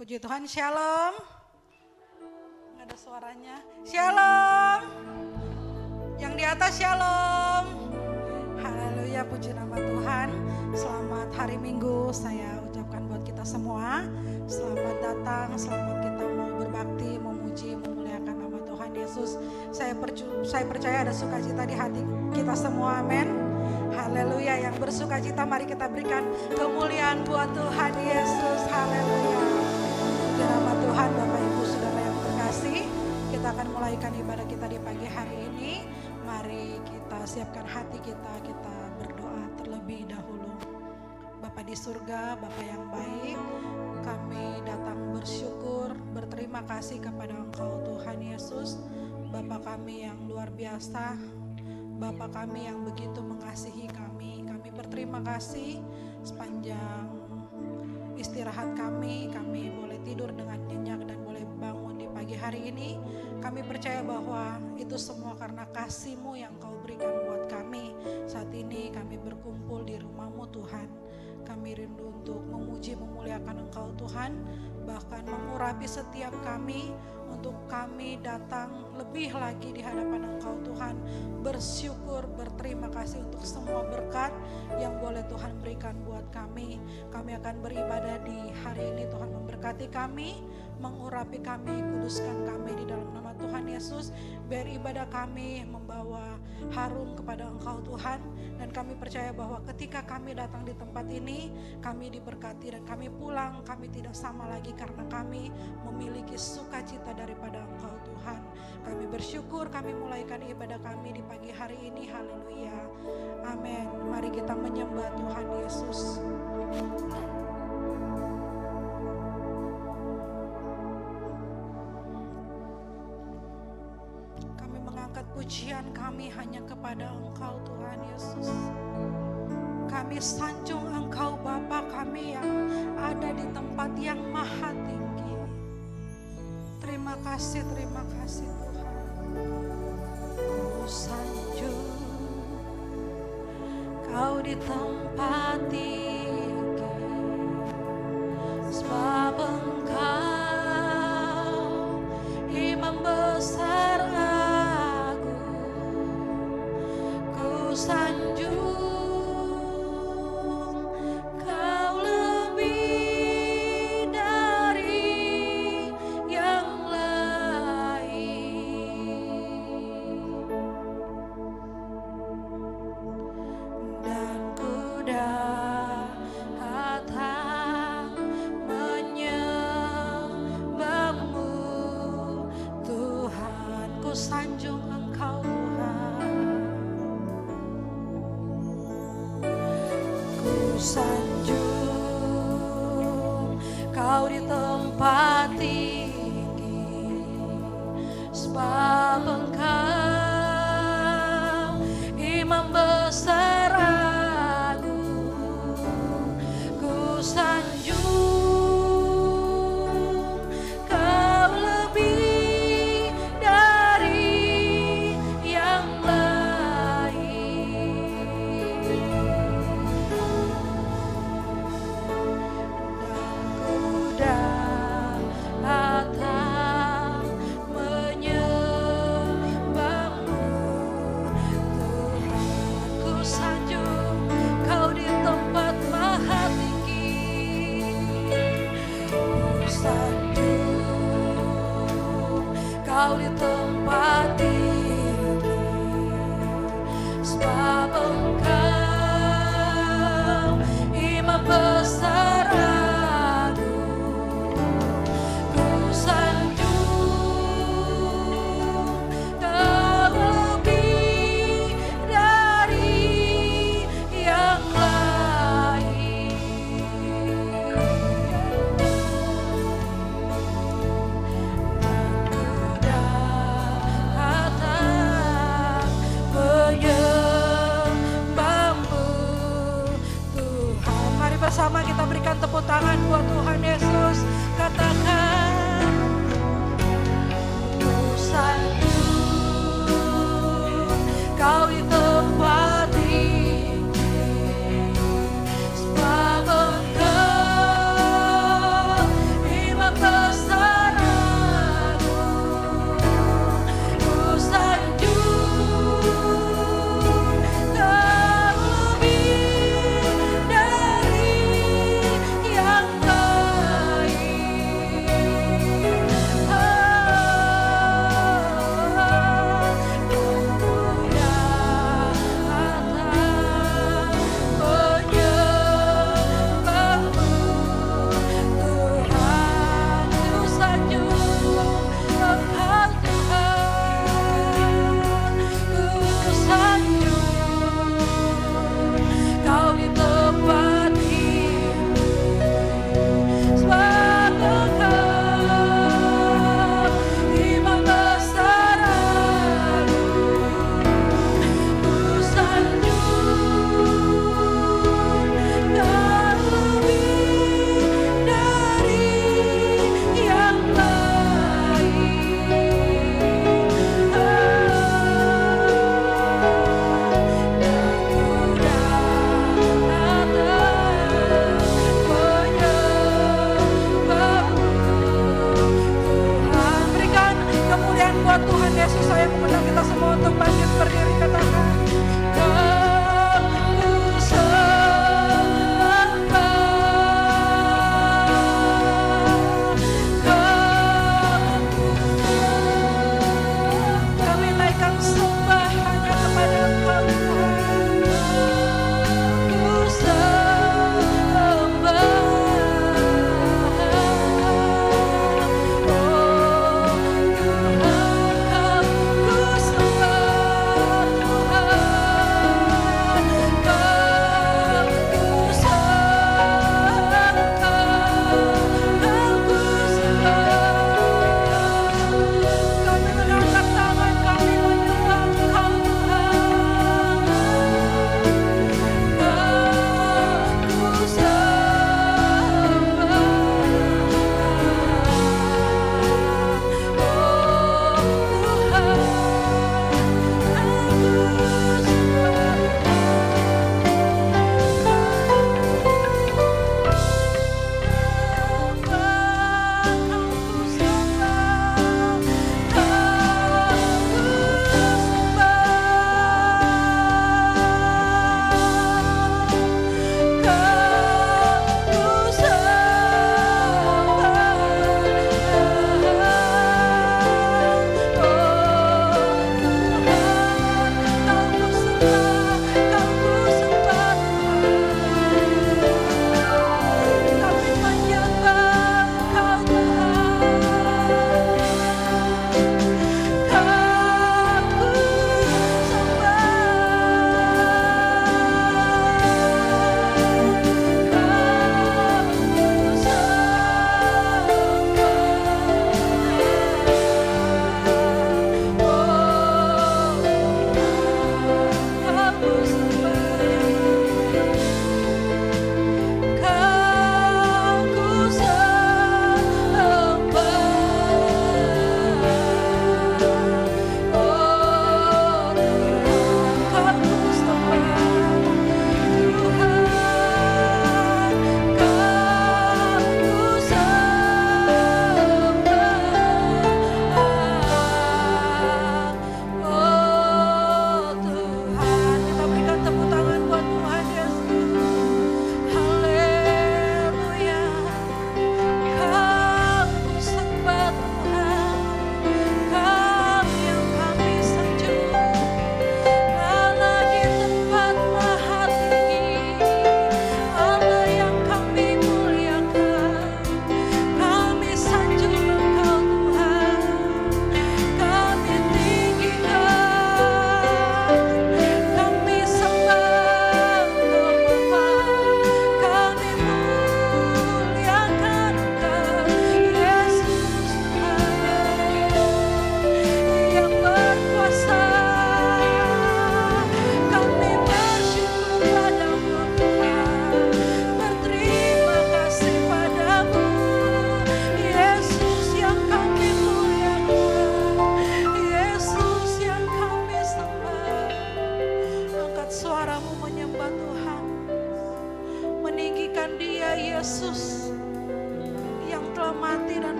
Puji Tuhan, shalom. Nggak ada suaranya. Shalom. Yang di atas shalom. Haleluya, puji nama Tuhan. Selamat hari Minggu saya ucapkan buat kita semua. Selamat datang, selamat kita mau berbakti, memuji, memuliakan nama Tuhan Yesus. Saya percaya ada sukacita di hati kita semua, amin. Haleluya, yang bersukacita mari kita berikan kemuliaan buat Tuhan Yesus. Haleluya. Di nama Tuhan, Bapak Ibu Saudara yang terkasih, kita akan mulaikan ibadah kita di pagi hari ini. Mari kita siapkan hati kita berdoa terlebih dahulu. Bapa di surga, Bapa yang baik, kami datang bersyukur, berterima kasih kepada Engkau Tuhan Yesus, Bapa kami yang luar biasa, Bapa kami yang begitu mengasihi kami. Kami berterima kasih sepanjang istirahat kami boleh tidur dengan nyenyak dan boleh bangun di pagi hari ini. Kami percaya bahwa itu semua karena kasih-Mu yang Kau berikan buat kami. Saat ini kami berkumpul di rumah-Mu Tuhan. Kami rindu untuk memuji, memuliakan Engkau Tuhan, bahkan mengurapi setiap kami untuk kami datang lebih lagi di hadapan Engkau Tuhan, bersyukur, berterima kasih untuk semua berkat yang boleh Tuhan berikan buat kami. Kami akan beribadah di hari ini, Tuhan memberkati kami, mengurapi kami, kuduskan kami di dalam nama Tuhan Yesus. Biar ibadah kami membawa harum kepada Engkau Tuhan, dan kami percaya bahwa ketika kami datang di tempat ini, kami diberkati dan kami pulang, kami tidak sama lagi karena kami memiliki sukacita daripada Engkau Tuhan. Kami bersyukur, kami mulaikan ibadah kami di pagi hari ini. Haleluya, amin. Mari kita menyembah Tuhan Yesus. Kami mengangkat pujian kami hanya kepada Engkau Tuhan Yesus. Kami sanjung Engkau Bapa kami yang ada di tempat yang maha tinggi. Terima kasih Tuhan. Ku sanjung Kau di tempat tinggi, sebab Engkau Imam besar agung. Ku sanjung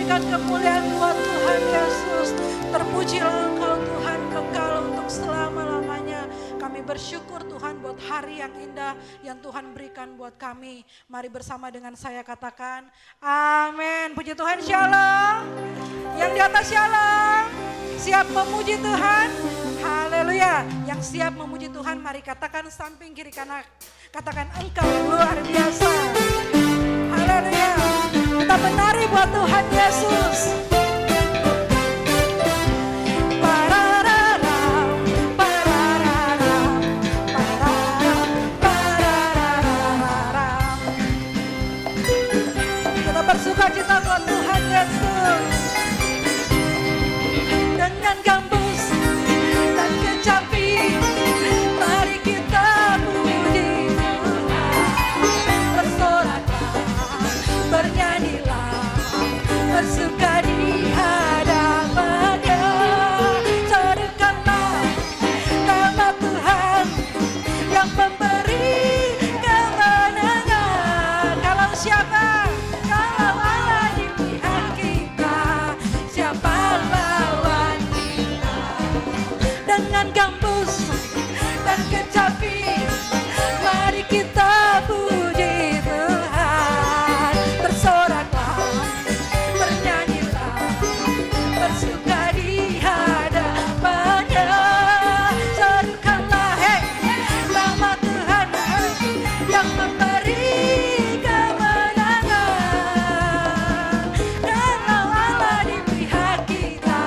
berikan kemuliaan buat Tuhan Yesus. Terpujilah Engkau Tuhan, kekal untuk selama-lamanya. Kami bersyukur Tuhan. Tuhan buat hari yang indah yang Tuhan berikan buat kami. Mari bersama dengan saya katakan amin. Puji Tuhan, shalom. Yang di atas shalom. Siap memuji Tuhan? Haleluya. Yang siap memuji Tuhan mari katakan samping kiri kanan. Katakan engkau luar biasa. Haleluya. Kita menari buat Tuhan Yesus. Kita bersukacita buat Tuhan Yesus. Dengan gambus dan kecapi, mari kita puji Tuhan. Bersoraklah, bernyanyilah, bersuka di hadapan-Nya. Serukanlah nama Tuhan yang memberi kemenangan. Kalau siapa? Kalau Allah di pihak kita, siapa lawan kita? Dengan gambus dan kecapi, mari kita puji Tuhan. Bersoraklah, bernyanyilah, bersuka di hadapan-Nya. Serukanlah, hey, nama Tuhan yang memberi kemenangan. Kalau Allah di pihak kita,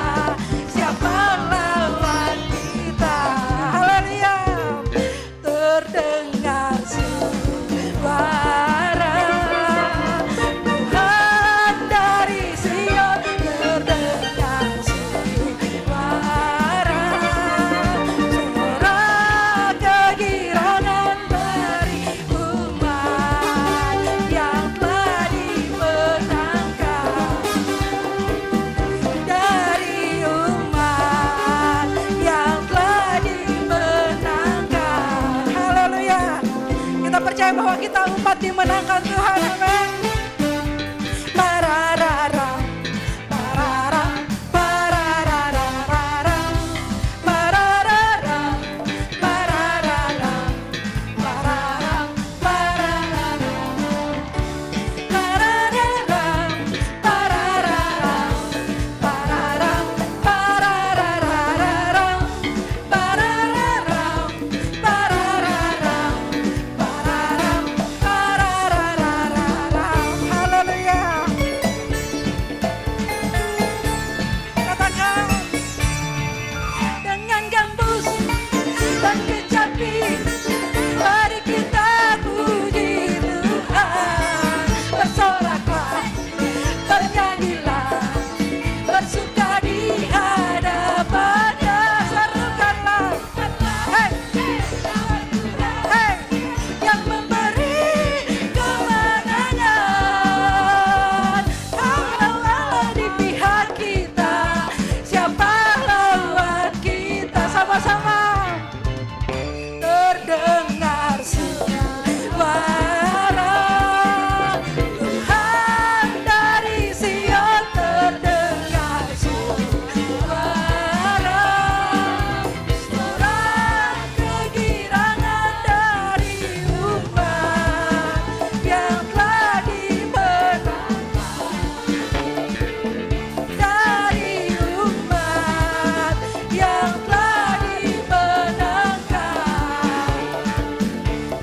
siapa lawan kita? Haleluya. Terdengar suara Tuhan dari Sion, terdengar suara kegirangan dari umat yang telah dimenangkan, dari umat yang telah dimenangkan. Haleluya. Kita percaya bahwa kita umat dimenangkan Tuhan. Amin. Pararara, parara, pararara, pararara, pararara, parara, pararara, haleluya. Katakan dengan gambus dan kecapi, mari kita puji Tuhan. Bersoraklah, bernyanyilah, bersuka di hadapan-Nya. Serukanlah, hey, hey, yang memberi kemenangan. Kalau Allah di pihak kita, siapa lawan kita? Sama-sama. Terdengar suara Tuhan dari Sion, terdengar suara kegirangan dari umat yang telah dimenangkan, dari umat yang telah dimenangkan,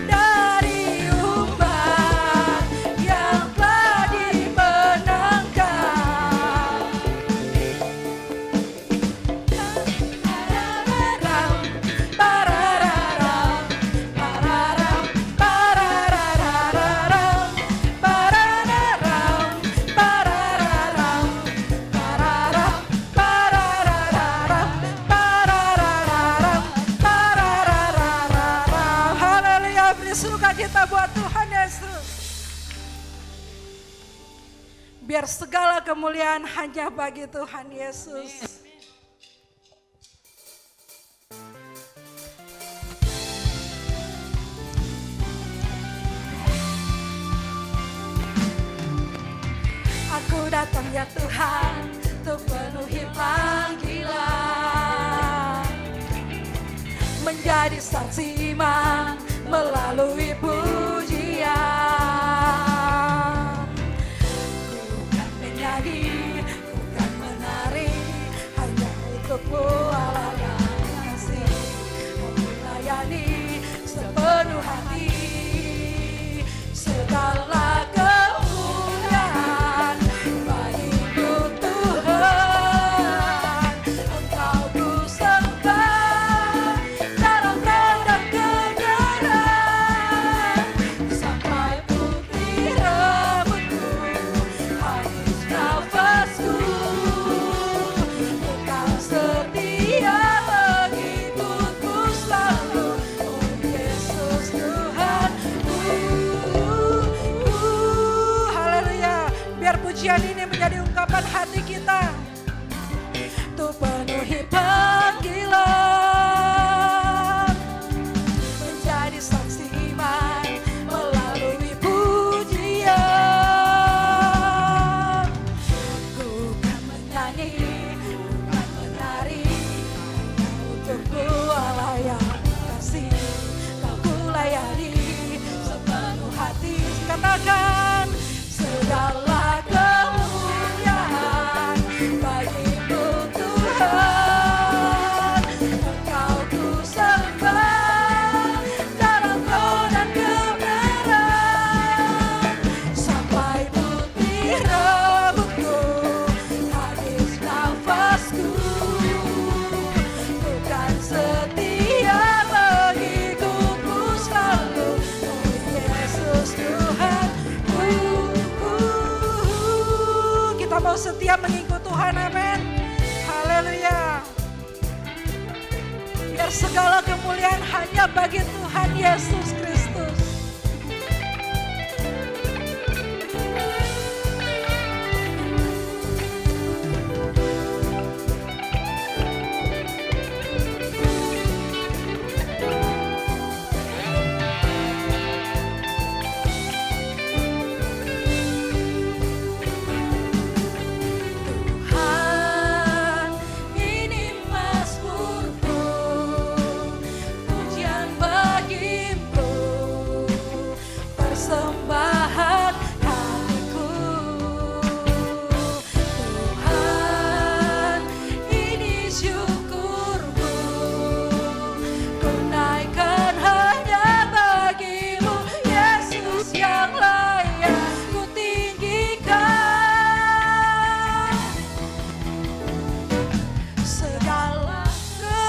dari umat yang telah dimenangkan. Parararam, parararam, parararam, parararam, parararam, parararam, parararam, parararam, parararam. Haleluya, beri sukacita buat Tuhan Yesus. Biar segala kemuliaan hanya bagi Tuhan Yesus. Aku datang ya Tuhan, untuk penuhi panggilan, menjadi menjadi saksi iman melalui pujian. Ku kan menyanyi, ku kan menari, hanya untukmu Allah yang kasih. Kau melayani sepenuh hati, segala kemuliaan bagimu Tuhan. Engkau ku sembah dalam terang dan kebenaran, sampai putih rambutku, habis nafasku. Engkau setia mengikutku selalu, oh Yesus Tuhan. Haleluya. Biar pujian ini menjadi ungkapan hati kita untuk penuhi panggilan, menjadi saksi iman melalui pujian. Ku kan menyanyi, ku kan menari, untukmu Allah yang kasih. Kau ku layani sepenuh hati. Katakan segala kemuliaan bagimu Tuhan. Engkau ku sembah dalam roh dan kebenaran, sampai putih rambutku, habis nafasku. Bukan setia mengikutmu selalu, oh Yesus Tuhan. Kita mau setia mengikut Tuhan, amin. Haleluya. Biar segala kemuliaan hanya bagi Tuhan Yesus Kristus. Tuhan, ini mazmurku, pujian bagimu, persembahan hatiku. Tuhan, ini syukurku, ku naikkan hanya bagimu, Yesus yang layak ku tinggikan. Segala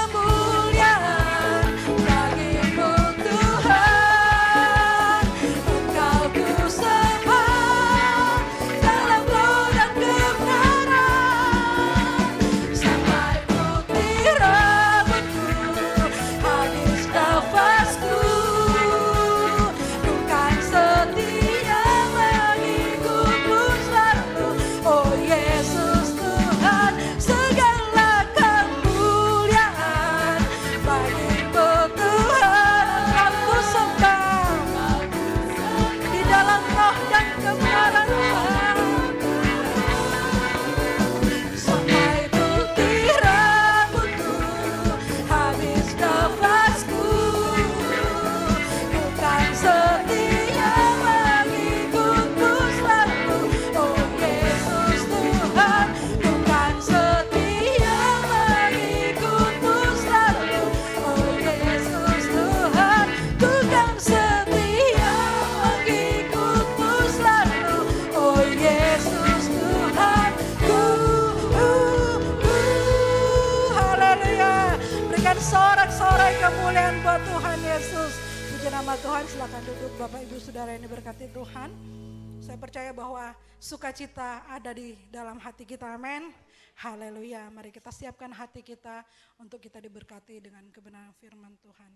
kemuliaan bagimu Tuhan. Engkau ku sembah dalam roh dan kebenaran, sampai putih rambutku, habis nafasku. Bukan setia mengikutmu selalu, oh Yesus Tuhan. Segala kemuliaan bagimu Tuhan. Aku sembah di dalam roh dan kebenaran, sampai putih rambutku, habis nafasku. Bukan setia mengikutmu selalu, oh Yesus Tuhan. Bukan setia mengikutmu selalu, oh Yesus Tuhan. Bukan setia mengikutmu selalu, oh Yesus Tuhan. Haleluya. Berikan sorak-sorai kemuliaan buat Tuhan Yesus. Puji nama Tuhan. Silakan duduk Bapak Ibu Saudara yang diberkati Tuhan. Saya percaya bahwa sukacita ada di dalam hati kita, amin. Haleluya. Mari kita siapkan hati kita untuk kita diberkati dengan kebenaran firman Tuhan.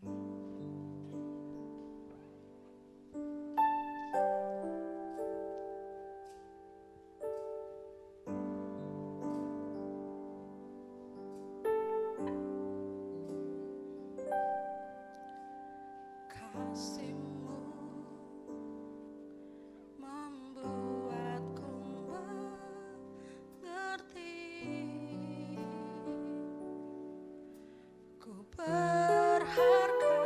Kasih-Mu membuatku mengerti, ku berharga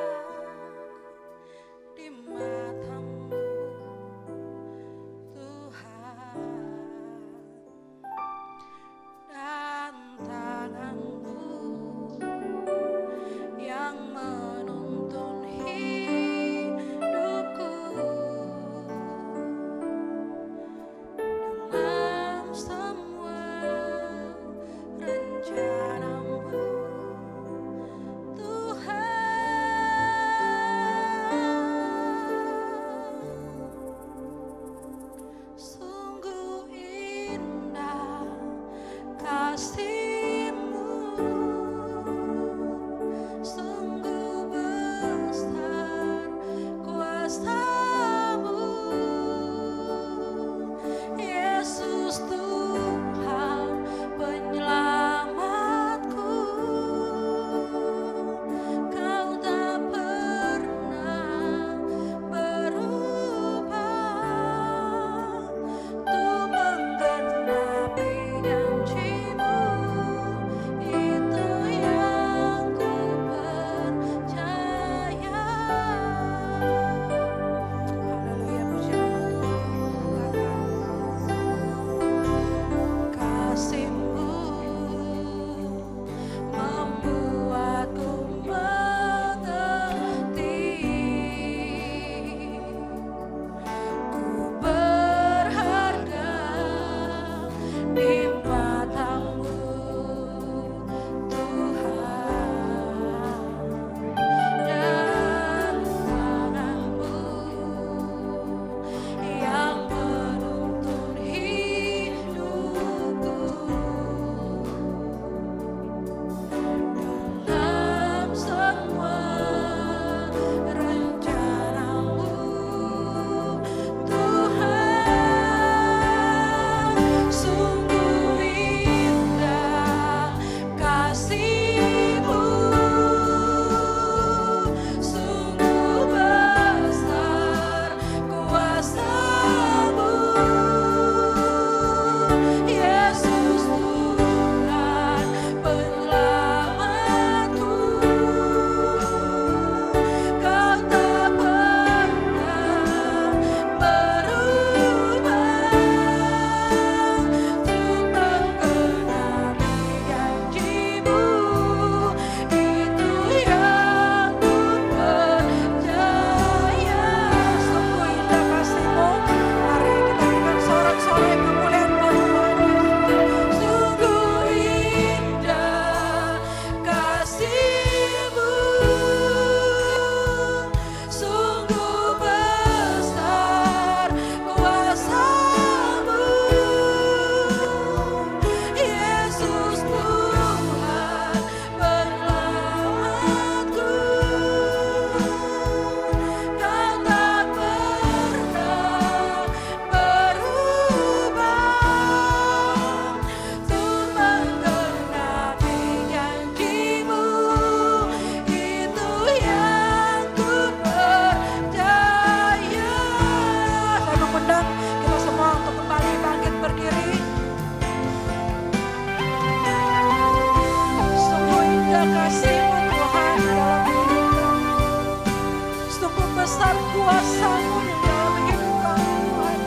besar kuasa-Mu di dalam hidup kami Tuhan.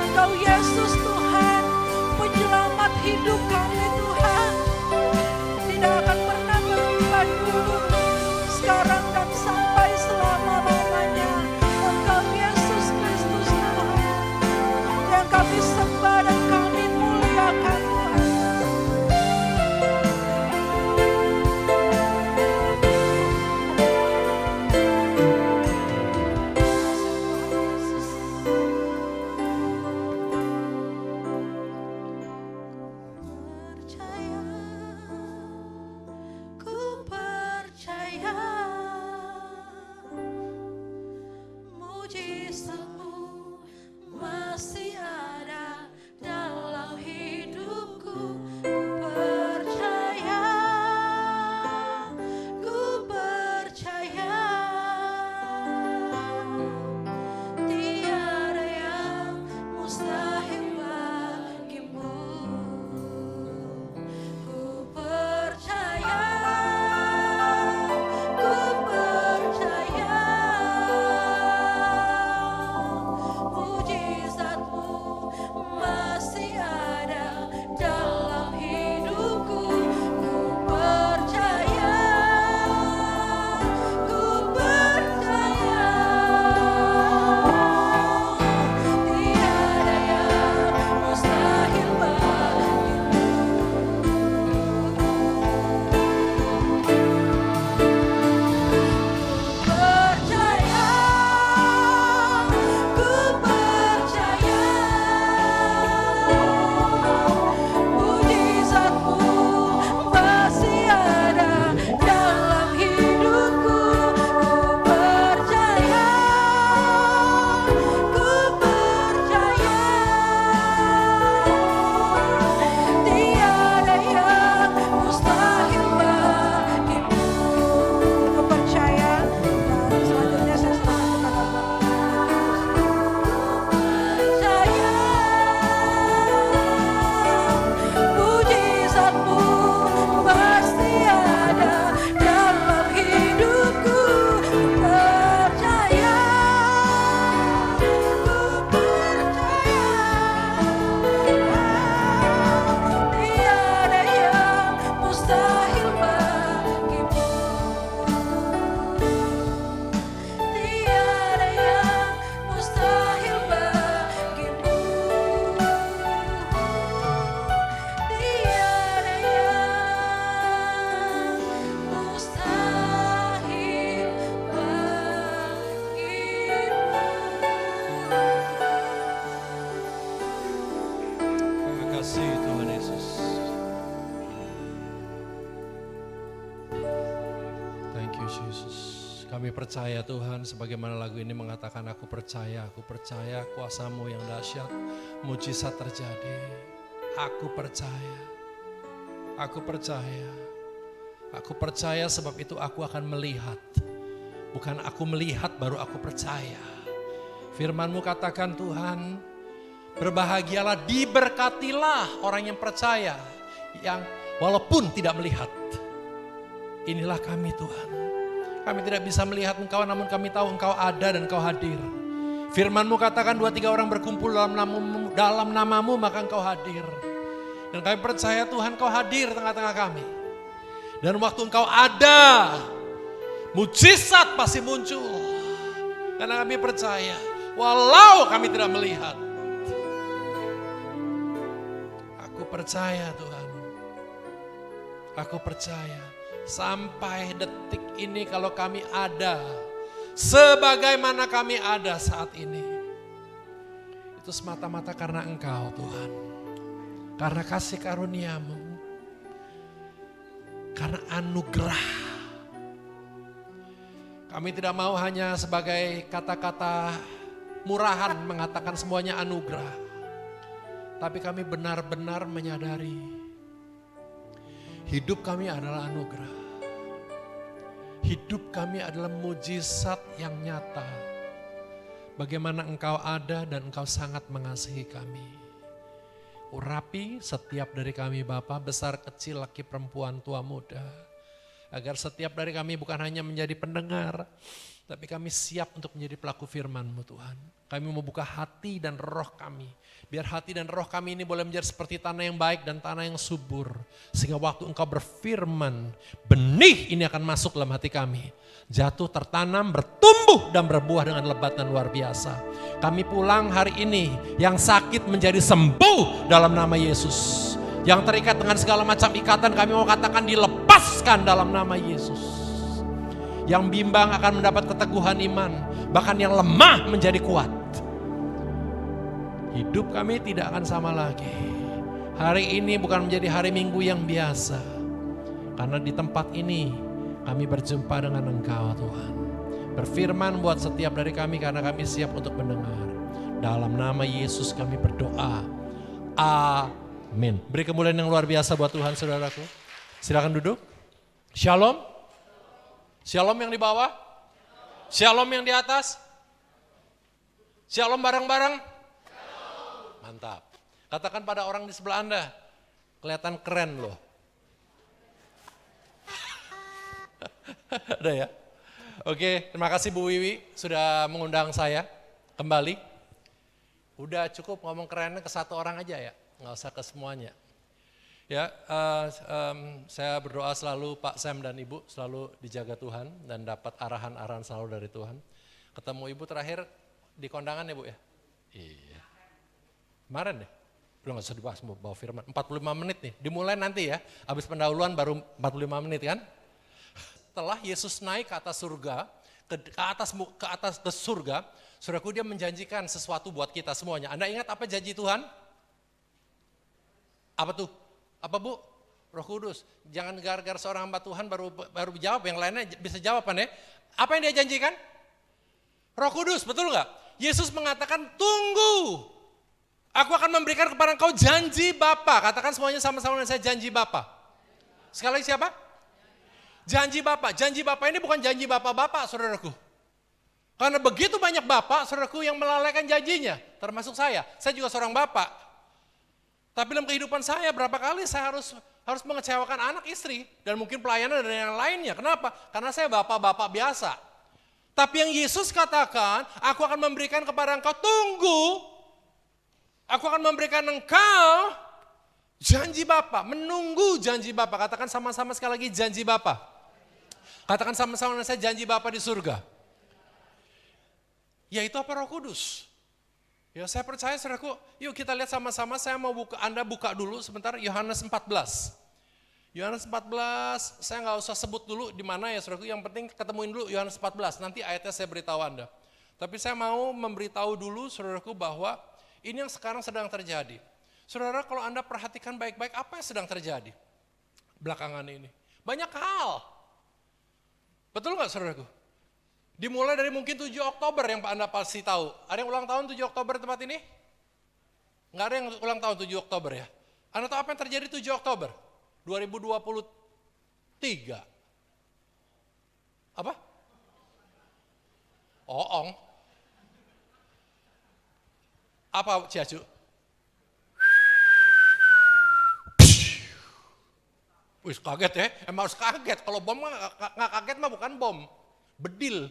Engkau Yesus Tuhan, penyelamat hidup kami Tuhan. Tidak akan pernah berubah dulu, sekarang dan sampai selama-lamanya. Engkau Yesus Kristus Tuhan, yang kami sembah dan kami muliakan Tuhan. Ku percaya mujizat-Mu masih ada dalam hidupku. Ku percaya, ku percaya, tiada yang mustahil bagimu. Ku percaya, ku percaya, mujizat-Mu masih ada dalam hidupku. Ku percaya, ku percaya, tiada yang mustahil bagimu. Percaya, ku percaya, mujizat-Mu masih ada dalam hidupku. Ku percaya, ku percaya, tiada yang mustahil bagimu. Ku percaya, dan selanjutnya saya serahkan kepada percaya, mujizat-Mu pasti ada dalam hidupku. Ku percaya, ku percaya, tiada yang mustahil bagimu. Tiada yang mustahil bagimu. Tiada yang mustahil bagimu. Terima kasih Tuhan Yesus. Thank you Jesus. Kami percaya Tuhan, sebagaimana lagu ini mengatakan, aku percaya kuasa-Mu yang dahsyat, mujizat terjadi. Aku percaya, aku percaya, aku percaya, sebab itu aku akan melihat. Bukan aku melihat baru aku percaya. Firman-Mu katakan Tuhan, berbahagialah, diberkatilah orang yang percaya, yang walaupun tidak melihat. Inilah kami Tuhan. Kami tidak bisa melihat Engkau, namun kami tahu Engkau ada dan Engkau hadir. Firman-Mu katakan 2-3 orang berkumpul dalam namamu maka Engkau hadir. Dan kami percaya Tuhan Engkau hadir tengah-tengah kami. Dan waktu Engkau ada, mujizat pasti muncul. Karena kami percaya, walau kami tidak melihat. Aku percaya Tuhan. Aku percaya. Sampai detik ini kalau kami ada, sebagaimana kami ada saat ini, itu semata-mata karena Engkau Tuhan. Karena kasih karunia-Mu, karena anugerah. Kami tidak mau hanya sebagai kata-kata murahan mengatakan semuanya anugerah. Tapi kami benar-benar menyadari hidup kami adalah anugerah. Hidup kami adalah mujizat yang nyata. Bagaimana Engkau ada dan Engkau sangat mengasihi kami. Urapi setiap dari kami Bapa, besar kecil, laki perempuan, tua muda. Agar setiap dari kami bukan hanya menjadi pendengar, Tapi kami siap untuk menjadi pelaku firman-Mu Tuhan. Kami mau buka hati dan roh kami. Biar hati dan roh kami ini boleh menjadi seperti tanah yang baik dan tanah yang subur. Sehingga waktu Engkau berfirman, benih ini akan masuk dalam hati kami. Jatuh, tertanam, bertumbuh dan berbuah dengan lebat dan luar biasa. Kami pulang hari ini yang sakit menjadi sembuh dalam nama Yesus. Yang terikat dengan segala macam ikatan kami mau katakan dilepaskan dalam nama Yesus. Yang bimbang akan mendapat keteguhan iman. Bahkan yang lemah menjadi kuat. Hidup kami tidak akan sama lagi. Hari ini bukan menjadi hari Minggu yang biasa. Karena di tempat ini kami berjumpa dengan Engkau Tuhan. Berfirman buat setiap dari kami karena kami siap untuk mendengar. Dalam nama Yesus kami berdoa. Amin. Beri kemuliaan yang luar biasa buat Tuhan saudaraku. Silakan duduk. Shalom. Shalom yang di bawah. Shalom yang di atas. Shalom bareng-bareng. Mantap. Katakan pada orang di sebelah Anda, kelihatan keren loh. Ada ya? Oke, terima kasih Bu Wiwi sudah mengundang saya kembali. Udah cukup ngomong kerennya ke satu orang aja ya, nggak usah ke semuanya. Ya, saya berdoa selalu Pak Sam dan Ibu selalu dijaga Tuhan dan dapat arahan-arahan selalu dari Tuhan. Ketemu Ibu terakhir di kondangan ya Bu ya? Iya. Kemarin deh, udah gak usah dibahas bawa firman. 45 menit nih, dimulai nanti ya. Habis pendahuluan baru 45 menit kan. Setelah Yesus naik ke atas surga, ke atas surga, saudaraku dia menjanjikan sesuatu buat kita semuanya. Anda ingat apa janji Tuhan? Apa tuh? Apa Bu? Roh Kudus. Jangan gara-gara seorang hamba Tuhan baru jawab, yang lainnya bisa jawaban ya. Apa yang dia janjikan? Roh Kudus, betul gak? Yesus mengatakan tunggu. Aku akan memberikan kepada engkau janji Bapa. Katakan semuanya sama-sama dengan saya, janji Bapa. Sekali lagi siapa? Janji Bapa. Janji Bapa ini bukan janji Bapak-bapak saudaraku. Karena begitu banyak Bapak saudaraku yang melalaikan janjinya. Termasuk saya. Saya juga seorang Bapak. Tapi dalam kehidupan saya berapa kali saya harus mengecewakan anak istri. Dan mungkin pelayanan dan yang lainnya. Kenapa? Karena saya bapak-bapak biasa. Tapi yang Yesus katakan, aku akan memberikan kepada engkau, tunggu. Aku akan memberikan engkau janji Bapa, menunggu janji Bapa. Katakan sama-sama sekali lagi janji Bapa. Katakan sama-sama dengan saya janji Bapa di surga. Yaitu apa? Roh Kudus. Ya saya percaya saudaraku, yuk kita lihat sama-sama, saya mau Anda buka dulu sebentar Yohanes 14. Yohanes 14, saya nggak usah sebut dulu di mana ya saudaraku, yang penting ketemuin dulu Yohanes 14, nanti ayatnya saya beritahu Anda. Tapi saya mau memberitahu dulu saudaraku bahwa ini yang sekarang sedang terjadi. Saudara, kalau Anda perhatikan baik-baik apa yang sedang terjadi belakangan ini. Banyak hal. Betul nggak saudaraku? Dimulai dari mungkin 7 Oktober yang Anda pasti tahu. Ada yang ulang tahun 7 Oktober di tempat ini? Nggak ada yang ulang tahun 7 Oktober ya? Anda tahu apa yang terjadi 7 Oktober 2023? Apa? Oong. Apa Ciacu? Wih kaget ya, emang harus kaget. Kalau bom nggak kaget mah bukan bom, bedil.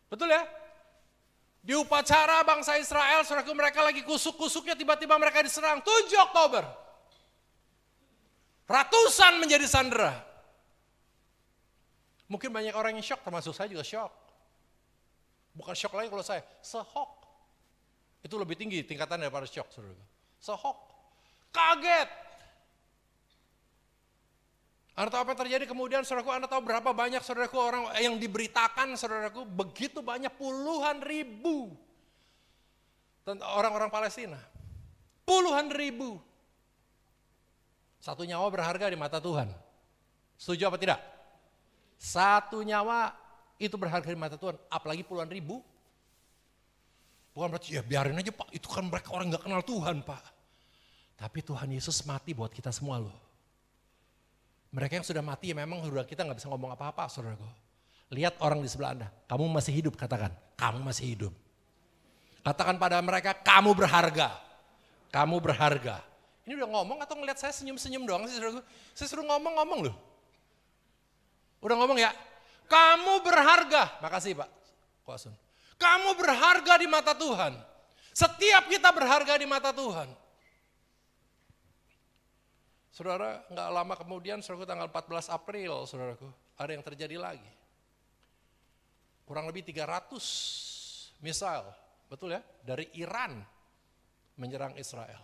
Betul ya? Di upacara bangsa Israel, saudaraku mereka lagi kusuk-kusuknya tiba-tiba mereka diserang. 7 Oktober. Ratusan menjadi sandera. Mungkin banyak orang yang shock, termasuk saya juga shock. Bukan shock lagi kalau saya, sehok. Itu lebih tinggi tingkatan daripada shock, saudara. Sehok, kaget. Anda tahu apa yang terjadi kemudian, saudaraku, Anda tahu berapa banyak saudaraku orang yang diberitakan, saudaraku, begitu banyak puluhan ribu. Orang-orang Palestina. Puluhan ribu. Satu nyawa berharga di mata Tuhan. Setuju apa tidak? Satu nyawa itu berharga di mata Tuhan, apalagi puluhan ribu. Bukan berarti ya biarin aja Pak, itu kan mereka orang gak kenal Tuhan Pak. Tapi Tuhan Yesus mati buat kita semua loh. Mereka yang sudah mati ya memang sudah kita gak bisa ngomong apa-apa saudaraku. Lihat orang di sebelah Anda, kamu masih hidup katakan, kamu masih hidup. Katakan pada mereka, kamu berharga. Kamu berharga. Ini udah ngomong atau ngeliat saya senyum-senyum doang sih saudaraku? Saya suruh ngomong-ngomong loh. Udah ngomong ya? Kamu berharga. Makasih Pak Kuasun. Kamu berharga di mata Tuhan. Setiap kita berharga di mata Tuhan. Saudara, nggak lama kemudian, saudaraku, tanggal 14 April, saudaraku, ada yang terjadi lagi. Kurang lebih 300 misal, betul ya, dari Iran menyerang Israel.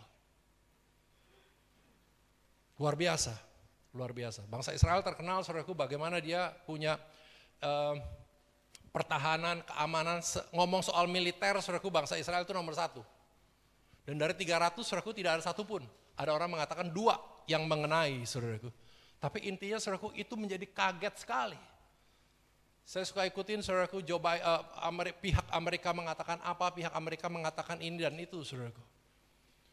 Luar biasa, luar biasa. Bangsa Israel terkenal, saudaraku, bagaimana dia punya pertahanan, keamanan, ngomong soal militer, saudaraku, bangsa Israel itu nomor 1. Dan dari 300, saudaraku, tidak ada satupun. Ada orang mengatakan 2 yang mengenai, saudaraku. Tapi intinya, saudaraku, itu menjadi kaget sekali. Saya suka ikutin, saudaraku, pihak Amerika mengatakan apa, pihak Amerika mengatakan ini dan itu, saudaraku.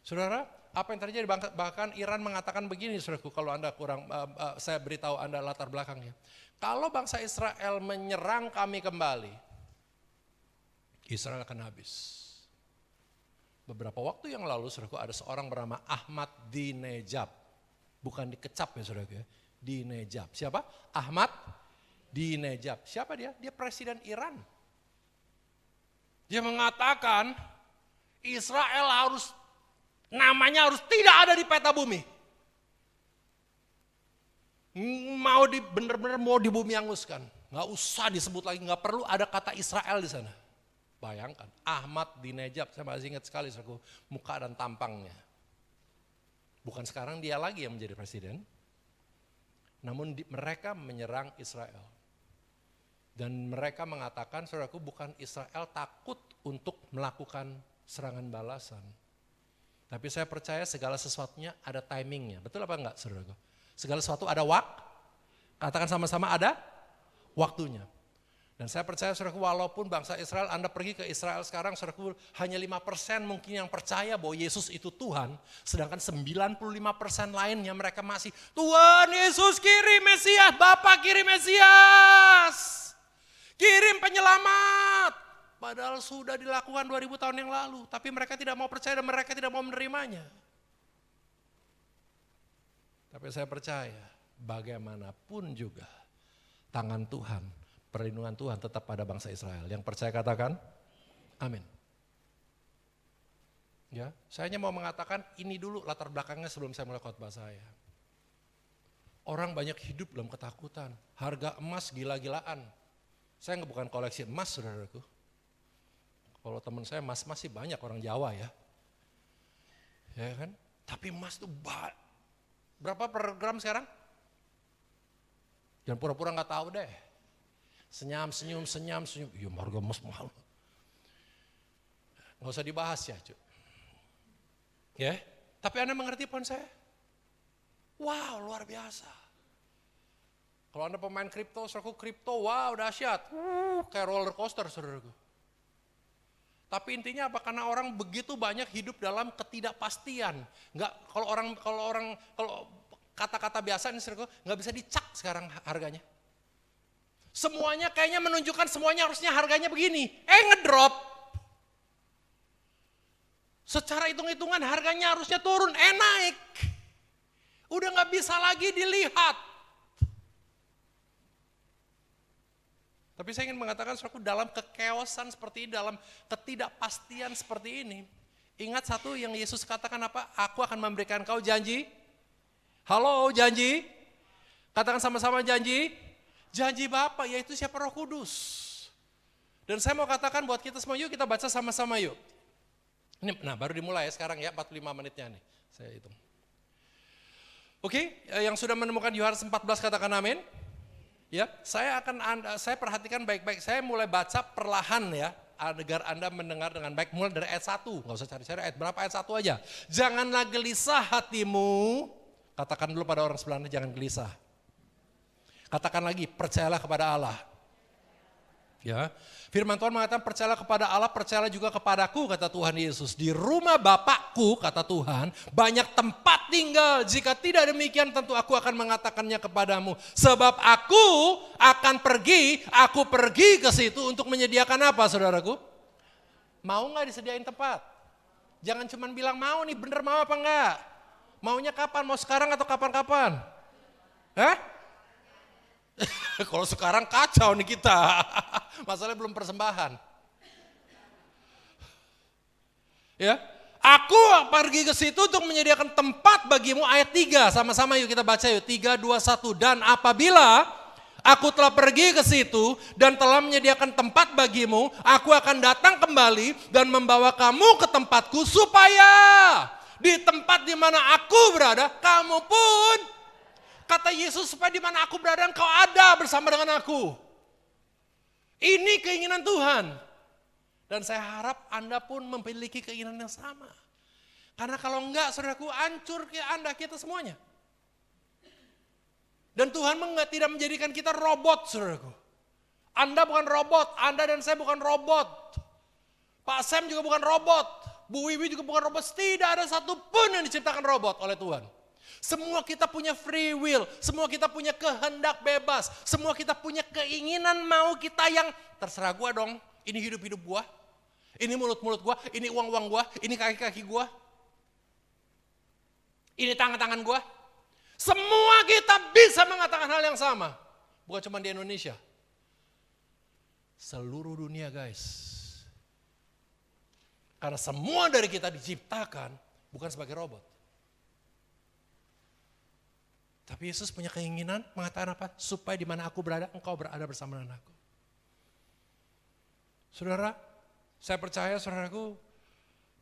Saudara, apa yang terjadi? Bahkan Iran mengatakan begini, saudaraku, kalau Anda kurang, saya beritahu Anda latar belakangnya. Kalau bangsa Israel menyerang kami kembali, Israel akan habis. Beberapa waktu yang lalu, saudaraku, ada seorang bernama Ahmadinejad. Bukan dikecap ya, saudaraku ya. Dinejad. Siapa? Ahmadinejad. Siapa dia? Dia presiden Iran. Dia mengatakan Israel namanya harus tidak ada di peta bumi. Bener-bener mau dibumi-anguskan. Nggak usah disebut lagi, nggak perlu ada kata Israel di sana. Bayangkan, Ahmadinejad, saya masih ingat sekali muka dan tampangnya. Bukan sekarang dia lagi yang menjadi presiden, namun mereka menyerang Israel. Dan mereka mengatakan, saudaraku, bukan Israel takut untuk melakukan serangan balasan. Tapi saya percaya segala sesuatunya ada timingnya. Betul apa enggak, saudaraku? Segala sesuatu ada katakan sama-sama ada waktunya. Dan saya percaya, saudaraku, walaupun bangsa Israel, Anda pergi ke Israel sekarang, saudaraku, hanya 5% mungkin yang percaya bahwa Yesus itu Tuhan. Sedangkan 95% lainnya mereka masih, Tuhan Yesus kirim Mesias, Bapa kirim Mesias. Kirim penyelamat. Padahal sudah dilakukan 2000 tahun yang lalu. Tapi mereka tidak mau percaya dan mereka tidak mau menerimanya. Tapi saya percaya bagaimanapun juga tangan Tuhan, perlindungan Tuhan tetap pada bangsa Israel. Yang percaya katakan, amin. Ya, saya hanya mau mengatakan ini dulu latar belakangnya sebelum saya mulai khotbah saya. Orang banyak hidup dalam ketakutan. Harga emas gila-gilaan. Saya bukan koleksi emas, saudaraku. Kalau teman saya emas sih banyak, orang Jawa ya. Ya kan? Tapi emas itu berapa per gram sekarang? Jangan pura-pura gak tahu deh. Senyum. Iya, harga emas mahal. Gak usah dibahas ya, cuy. Ya, tapi Anda mengerti poin saya? Wow, luar biasa. Kalau Anda pemain kripto, saudaraku, kripto, wow, dahsyat. Kayak roller coaster, saudaraku. Tapi intinya apa? Karena orang begitu banyak hidup dalam ketidakpastian. Kalau kata-kata biasa ini, saudaraku, nggak bisa dicak sekarang harganya. Semuanya kayaknya menunjukkan semuanya harusnya harganya begini. Ngedrop. Secara hitung-hitungan harganya harusnya turun, naik. Udah nggak bisa lagi dilihat. Tapi saya ingin mengatakan, saudaraku, dalam kekeosan seperti ini, dalam ketidakpastian seperti ini, ingat satu yang Yesus katakan apa? Aku akan memberikan kau janji. Halo, janji. Katakan sama-sama janji. Janji Bapa, yaitu siapa? Roh Kudus. Dan saya mau katakan buat kita semua, yuk kita baca sama-sama yuk. Ini, baru dimulai ya sekarang ya, 45 menitnya nih, saya hitung. Oke, yang sudah menemukan Yohanes 14 katakan amin. Ya, saya perhatikan baik-baik. Saya mulai baca perlahan ya, agar Anda mendengar dengan baik. Mulai dari ayat 1, nggak usah cari-cari ayat berapa, ayat 1 aja. Janganlah gelisah hatimu. Katakan dulu pada orang sebelahnya, jangan gelisah. Katakan lagi, percayalah kepada Allah. Ya, firman Tuhan mengatakan percayalah kepada Allah, percayalah juga kepadaku, kata Tuhan Yesus. Di rumah Bapakku, kata Tuhan, banyak tempat tinggal. Jika tidak demikian, tentu aku akan mengatakannya kepadamu. Sebab aku akan pergi ke situ untuk menyediakan apa, saudaraku? Mau gak disediain tempat? Jangan cuma bilang mau nih, bener mau apa enggak? Maunya kapan? Mau sekarang atau kapan-kapan? Hah? Kalau sekarang kacau nih kita. Masalahnya belum persembahan. Ya, aku pergi ke situ untuk menyediakan tempat bagimu, ayat 3. Sama-sama yuk kita baca yuk. 3, 2, 1. Dan apabila aku telah pergi ke situ dan telah menyediakan tempat bagimu, aku akan datang kembali dan membawa kamu ke tempatku supaya di tempat di mana aku berada, kamu pun, kata Yesus, supaya di mana aku berada engkau ada bersama dengan aku. Ini keinginan Tuhan. Dan saya harap Anda pun memiliki keinginan yang sama. Karena kalau enggak, saudaraku, hancur Anda, kita semuanya. Dan Tuhan tidak menjadikan kita robot, saudaraku. Anda bukan robot, Anda dan saya bukan robot. Pak Sam juga bukan robot, Bu Wiwi juga bukan robot. Tidak ada satupun yang diciptakan robot oleh Tuhan. Semua kita punya free will, semua kita punya kehendak bebas, semua kita punya keinginan mau kita yang terserah gua dong. Ini hidup-hidup gua, ini mulut-mulut gua, ini uang-uang gua, ini kaki-kaki gua, ini tangan-tangan gua. Semua kita bisa mengatakan hal yang sama. Bukan cuma di Indonesia. Seluruh dunia, guys. Karena semua dari kita diciptakan bukan sebagai robot. Tapi Yesus punya keinginan mengatakan apa? Supaya di mana aku berada, engkau berada bersama dengan aku. Saudara, saya percaya saudaraku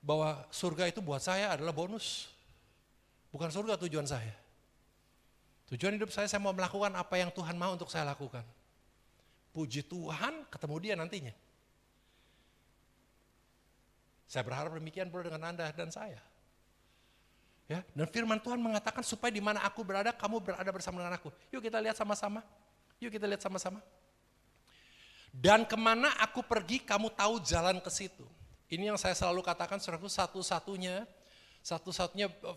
bahwa surga itu buat saya adalah bonus. Bukan surga tujuan saya. Tujuan hidup saya mau melakukan apa yang Tuhan mau untuk saya lakukan. Puji Tuhan, ketemu dia nantinya. Saya berharap demikian pula dengan Anda dan saya. Ya, dan firman Tuhan mengatakan supaya di mana aku berada, kamu berada bersama dengan aku. Yuk kita lihat sama-sama. Yuk kita lihat sama-sama. Dan kemana aku pergi, kamu tahu jalan ke situ. Ini yang saya selalu katakan, saudaraku, satu-satunya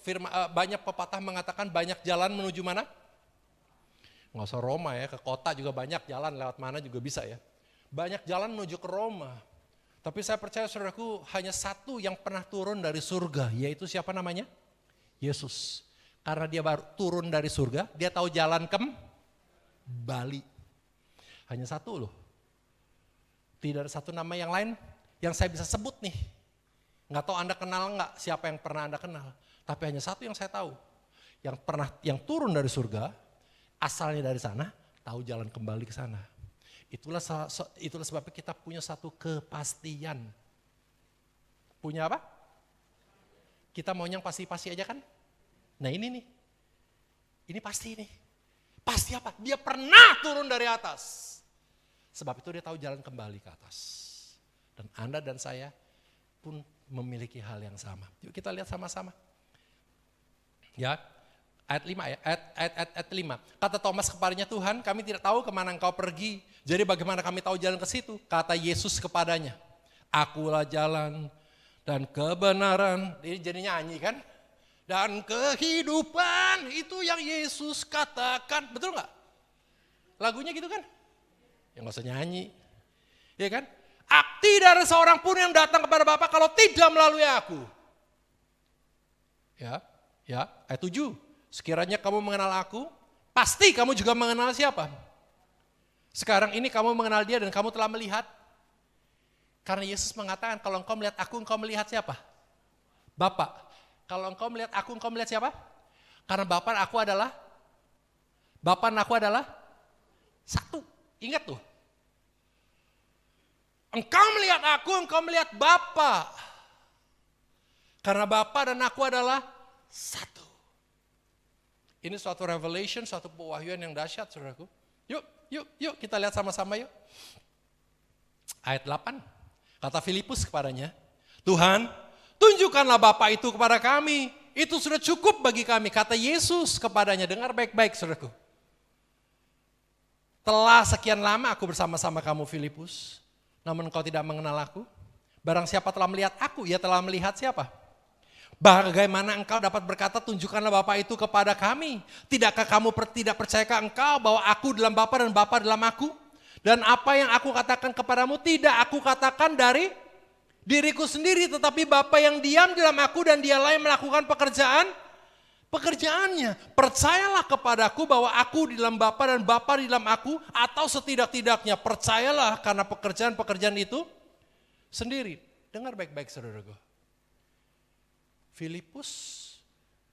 firman, banyak pepatah mengatakan banyak jalan menuju mana? Nggak usah Roma ya, ke kota juga banyak jalan, lewat mana juga bisa ya. Banyak jalan menuju ke Roma. Tapi saya percaya saudaraku hanya satu yang pernah turun dari surga, yaitu siapa namanya? Yesus. Karena dia baru turun dari surga, dia tahu jalan kembali. Hanya satu loh. Tidak ada satu nama yang lain yang saya bisa sebut nih. Nggak tahu Anda kenal nggak siapa yang pernah Anda kenal. Tapi hanya satu yang saya tahu. Yang turun dari surga, asalnya dari sana, tahu jalan kembali ke sana. Itulah sebabnya kita punya satu kepastian. Punya apa? Kita mau yang pasti-pasti aja kan? Nah ini nih. Ini pasti nih. Pasti apa? Dia pernah turun dari atas. Sebab itu dia tahu jalan kembali ke atas. Dan Anda dan saya pun memiliki hal yang sama. Yuk kita lihat sama-sama. Ya, ayat 5 ya, ayat 5. Kata Thomas kepadanya, Tuhan, kami tidak tahu kemana engkau pergi. Jadi bagaimana kami tahu jalan ke situ? Kata Yesus kepadanya, akulah jalan dan kebenaran. Ini jadi nyanyi kan? Dan kehidupan, itu yang Yesus katakan. Betul gak? Lagunya gitu kan? Ya gak usah nyanyi. Ya kan? Tidak ada seorang pun yang datang kepada Bapa kalau tidak melalui aku. Ya, ayat 7. Sekiranya kamu mengenal aku, pasti kamu juga mengenal siapa? Sekarang ini kamu mengenal dia dan kamu telah melihat. Karena Yesus mengatakan kalau engkau melihat aku, engkau melihat siapa? Bapa. Kalau engkau melihat aku, engkau melihat siapa? Karena Bapa dan aku adalah satu. Ingat tuh. Engkau melihat aku, engkau melihat Bapa. Karena Bapa dan aku adalah satu. Ini suatu revelation, suatu pewahyuan yang dahsyat, saudaraku. Yuk kita lihat sama-sama yuk. Ayat 8. Kata Filipus kepadanya, Tuhan, tunjukkanlah Bapa itu kepada kami. Itu sudah cukup bagi kami. Kata Yesus kepadanya, dengar baik-baik saudaraku. Telah sekian lama aku bersama-sama kamu Filipus, namun engkau tidak mengenal aku. Barang siapa telah melihat aku, ia telah melihat siapa? Bagaimana engkau dapat berkata tunjukkanlah Bapa itu kepada kami? Tidakkah kamu tidak percayakah engkau bahwa aku dalam Bapa dan Bapa dalam aku? Dan apa yang aku katakan kepadamu tidak aku katakan dari diriku sendiri, tetapi Bapa yang diam dalam aku dan dialah yang melakukan Pekerjaannya, percayalah kepadaku bahwa aku di dalam Bapa dan Bapa di dalam aku, atau setidak-tidaknya percayalah karena pekerjaan-pekerjaan itu sendiri. Dengar baik-baik saudaraku. Filipus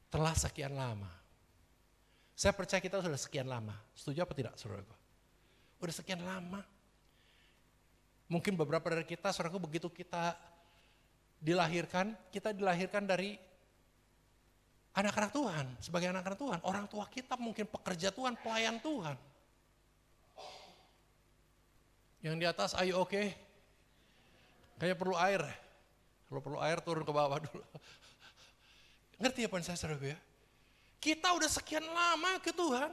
telah sekian lama. Saya percaya kita sudah sekian lama. Setuju apa tidak saudaraku? Udah sekian lama. Mungkin beberapa dari kita, saudaraku, begitu kita dilahirkan dari anak-anak Tuhan, sebagai anak-anak Tuhan. Orang tua kita mungkin pekerja Tuhan, pelayan Tuhan. Yang di atas, are you okay? Kayaknya perlu air. Kalau perlu air turun ke bawah dulu. Ngerti ya poin saya saudaraku ya? Kita udah sekian lama ke Tuhan.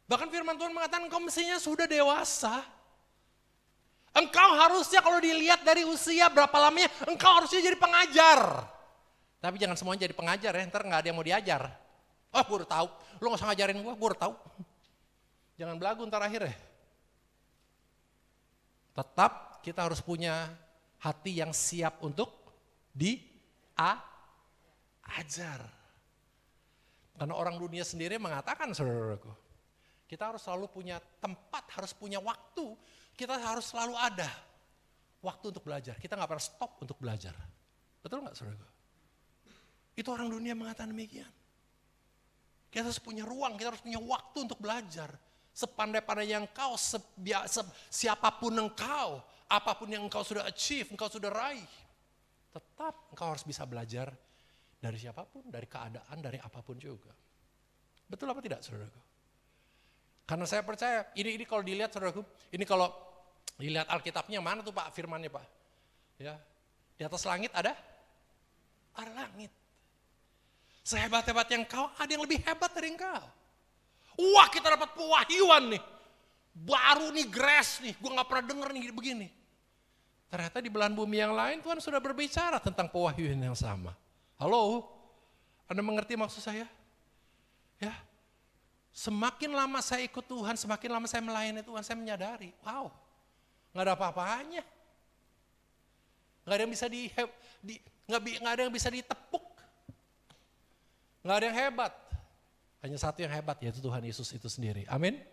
Bahkan firman Tuhan mengatakan engkau mestinya sudah dewasa. Engkau harusnya kalau dilihat dari usia berapa lamanya, engkau harusnya jadi pengajar. Tapi jangan semuanya jadi pengajar ya, ntar gak ada yang mau diajar. Oh gue udah tahu, lu gak usah ngajarin gue udah tahu. Jangan belagu ntar akhir ya. Tetap kita harus punya hati yang siap untuk diajar. Karena orang dunia sendiri mengatakan saudaraku, kita harus selalu punya tempat, harus punya waktu. Kita harus selalu ada waktu untuk belajar. Kita gak pernah stop untuk belajar. Betul gak saudaraku? Itu orang dunia mengatakan demikian. Kita harus punya ruang, kita harus punya waktu untuk belajar. Sepandai-pandainya engkau, siapapun engkau, apapun yang engkau sudah achieve, engkau sudah raih. Tetap engkau harus bisa belajar dari siapapun, dari keadaan, dari apapun juga. Betul apa tidak saudaraku? Karena saya percaya, ini kalau dilihat saudaraku, ini kalau dilihat Alkitabnya, mana tuh Pak firmannya Pak? Ya, di atas langit ada langit. Sehebat-hebat yang kau, ada yang lebih hebat dari engkau. Wah kita dapat pewahyuan nih, baru nih grace nih, gue gak pernah denger nih begini. Ternyata di belahan bumi yang lain Tuhan sudah berbicara tentang pewahyuan yang sama. Halo, Anda mengerti maksud saya? Ya, semakin lama saya ikut Tuhan, semakin lama saya melayani Tuhan, saya menyadari, wow, gak ada apa-apanya. Gak ada yang bisa gak ada yang bisa ditepuk. Gak ada yang hebat. Hanya satu yang hebat, yaitu Tuhan Yesus itu sendiri. Amin.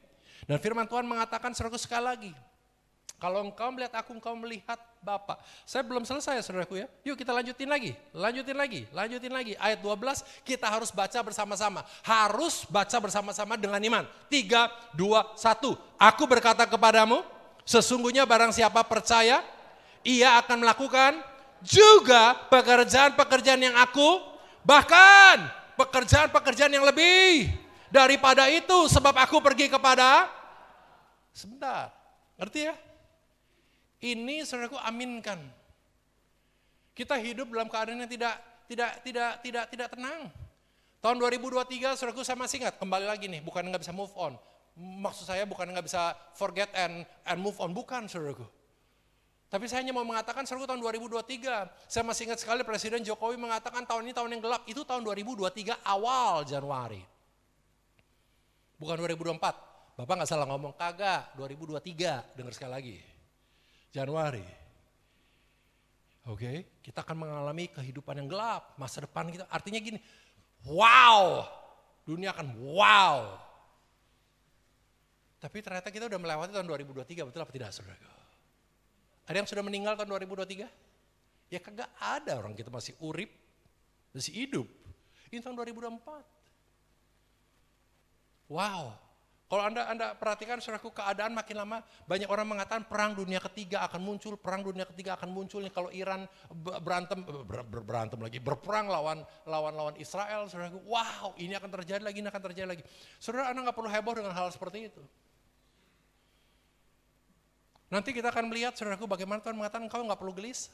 Dan firman Tuhan mengatakan saudaraku sekali lagi, kalau engkau melihat aku, engkau melihat Bapa. Saya belum selesai saudaraku ya. Yuk kita lanjutin lagi. Ayat 12 kita harus baca bersama-sama. Harus baca bersama-sama dengan iman. 3, 2, 1. Aku berkata kepadamu, sesungguhnya barang siapa percaya, ia akan melakukan juga pekerjaan-pekerjaan yang aku, bahkan pekerjaan-pekerjaan yang lebih daripada itu, sebab aku pergi kepada, sebentar, ngerti ya? Ini saudaraku aminkan. Kita hidup dalam keadaan yang tidak tenang. Tahun 2023 saudaraku saya masih ingat, kembali lagi nih, bukan nggak bisa move on. Maksud saya bukan nggak bisa forget and move on, bukan saudaraku. Tapi saya hanya mau mengatakan saudaraku tahun 2023, saya masih ingat sekali Presiden Jokowi mengatakan tahun ini tahun yang gelap, itu tahun 2023 awal Januari. Bukan 2024, Bapak gak salah ngomong, kagak, 2023, dengar sekali lagi. Januari. Oke, kita akan mengalami kehidupan yang gelap, masa depan kita, artinya gini, wow, dunia akan wow. Tapi ternyata kita udah melewati tahun 2023, betul apa tidak saudara? Ada yang sudah meninggal tahun 2023? Ya kagak ada, orang kita masih urip, masih hidup. Ini tahun 2024. Wow, kalau Anda perhatikan saudaraku, keadaan makin lama, banyak orang mengatakan perang dunia ketiga akan muncul, nih kalau Iran berperang lawan Israel, saudaraku, wow ini akan terjadi lagi. Saudara, Anda gak perlu heboh dengan hal seperti itu. Nanti kita akan melihat saudaraku bagaimana Tuhan mengatakan engkau gak perlu gelisah.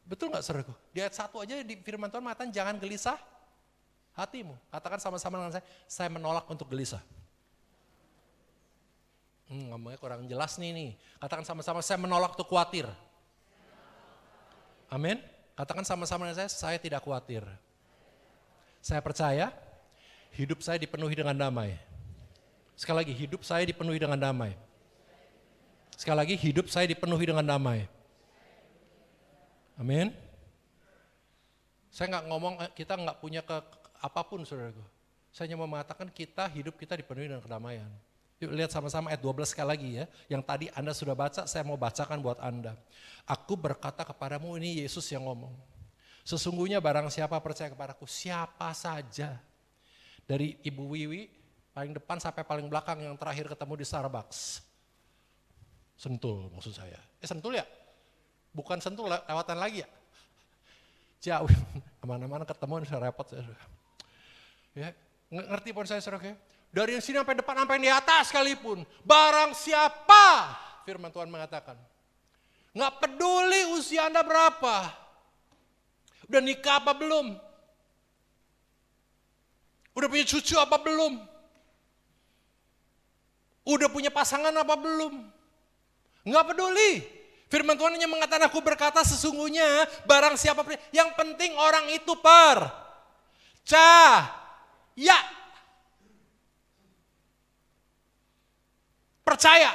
Betul gak saudaraku? Di ayat 1 aja di firman Tuhan mengatakan jangan gelisah hatimu. Katakan sama-sama dengan saya menolak untuk gelisah. Ngomongnya kurang jelas nih. Katakan sama-sama saya menolak untuk khawatir. Amin. Katakan sama-sama dengan saya tidak khawatir. Saya percaya hidup saya dipenuhi dengan damai. Sekali lagi, hidup saya dipenuhi dengan damai. Sekali lagi, hidup saya dipenuhi dengan damai. Amin. Saya nggak ngomong kita nggak punya apapun saudaraku. Saya hanya mau mengatakan hidup kita dipenuhi dengan kedamaian. Yuk lihat sama-sama ayat 12 sekali lagi ya. Yang tadi Anda sudah baca, saya mau bacakan buat Anda. Aku berkata kepadamu, ini Yesus yang ngomong. Sesungguhnya barang siapa percaya kepadaku, siapa saja. Dari Ibu Wiwi, paling depan sampai paling belakang yang terakhir ketemu di Starbucks. Sentul maksud saya. Sentul ya? Bukan Sentul, lewatan lagi ya? Jauh, kemana-mana ketemu saya repot. Ya, ngerti pun saya saudara. Dari yang sini sampai depan, sampai di atas sekalipun. Barang siapa, firman Tuhan mengatakan. Nggak peduli usia Anda berapa. Udah nikah apa belum? Udah punya cucu apa belum? Udah punya pasangan apa belum? Nggak peduli. Firman Tuhan hanya mengatakan, aku berkata sesungguhnya barang siapa. Yang penting orang itu ya. Percaya,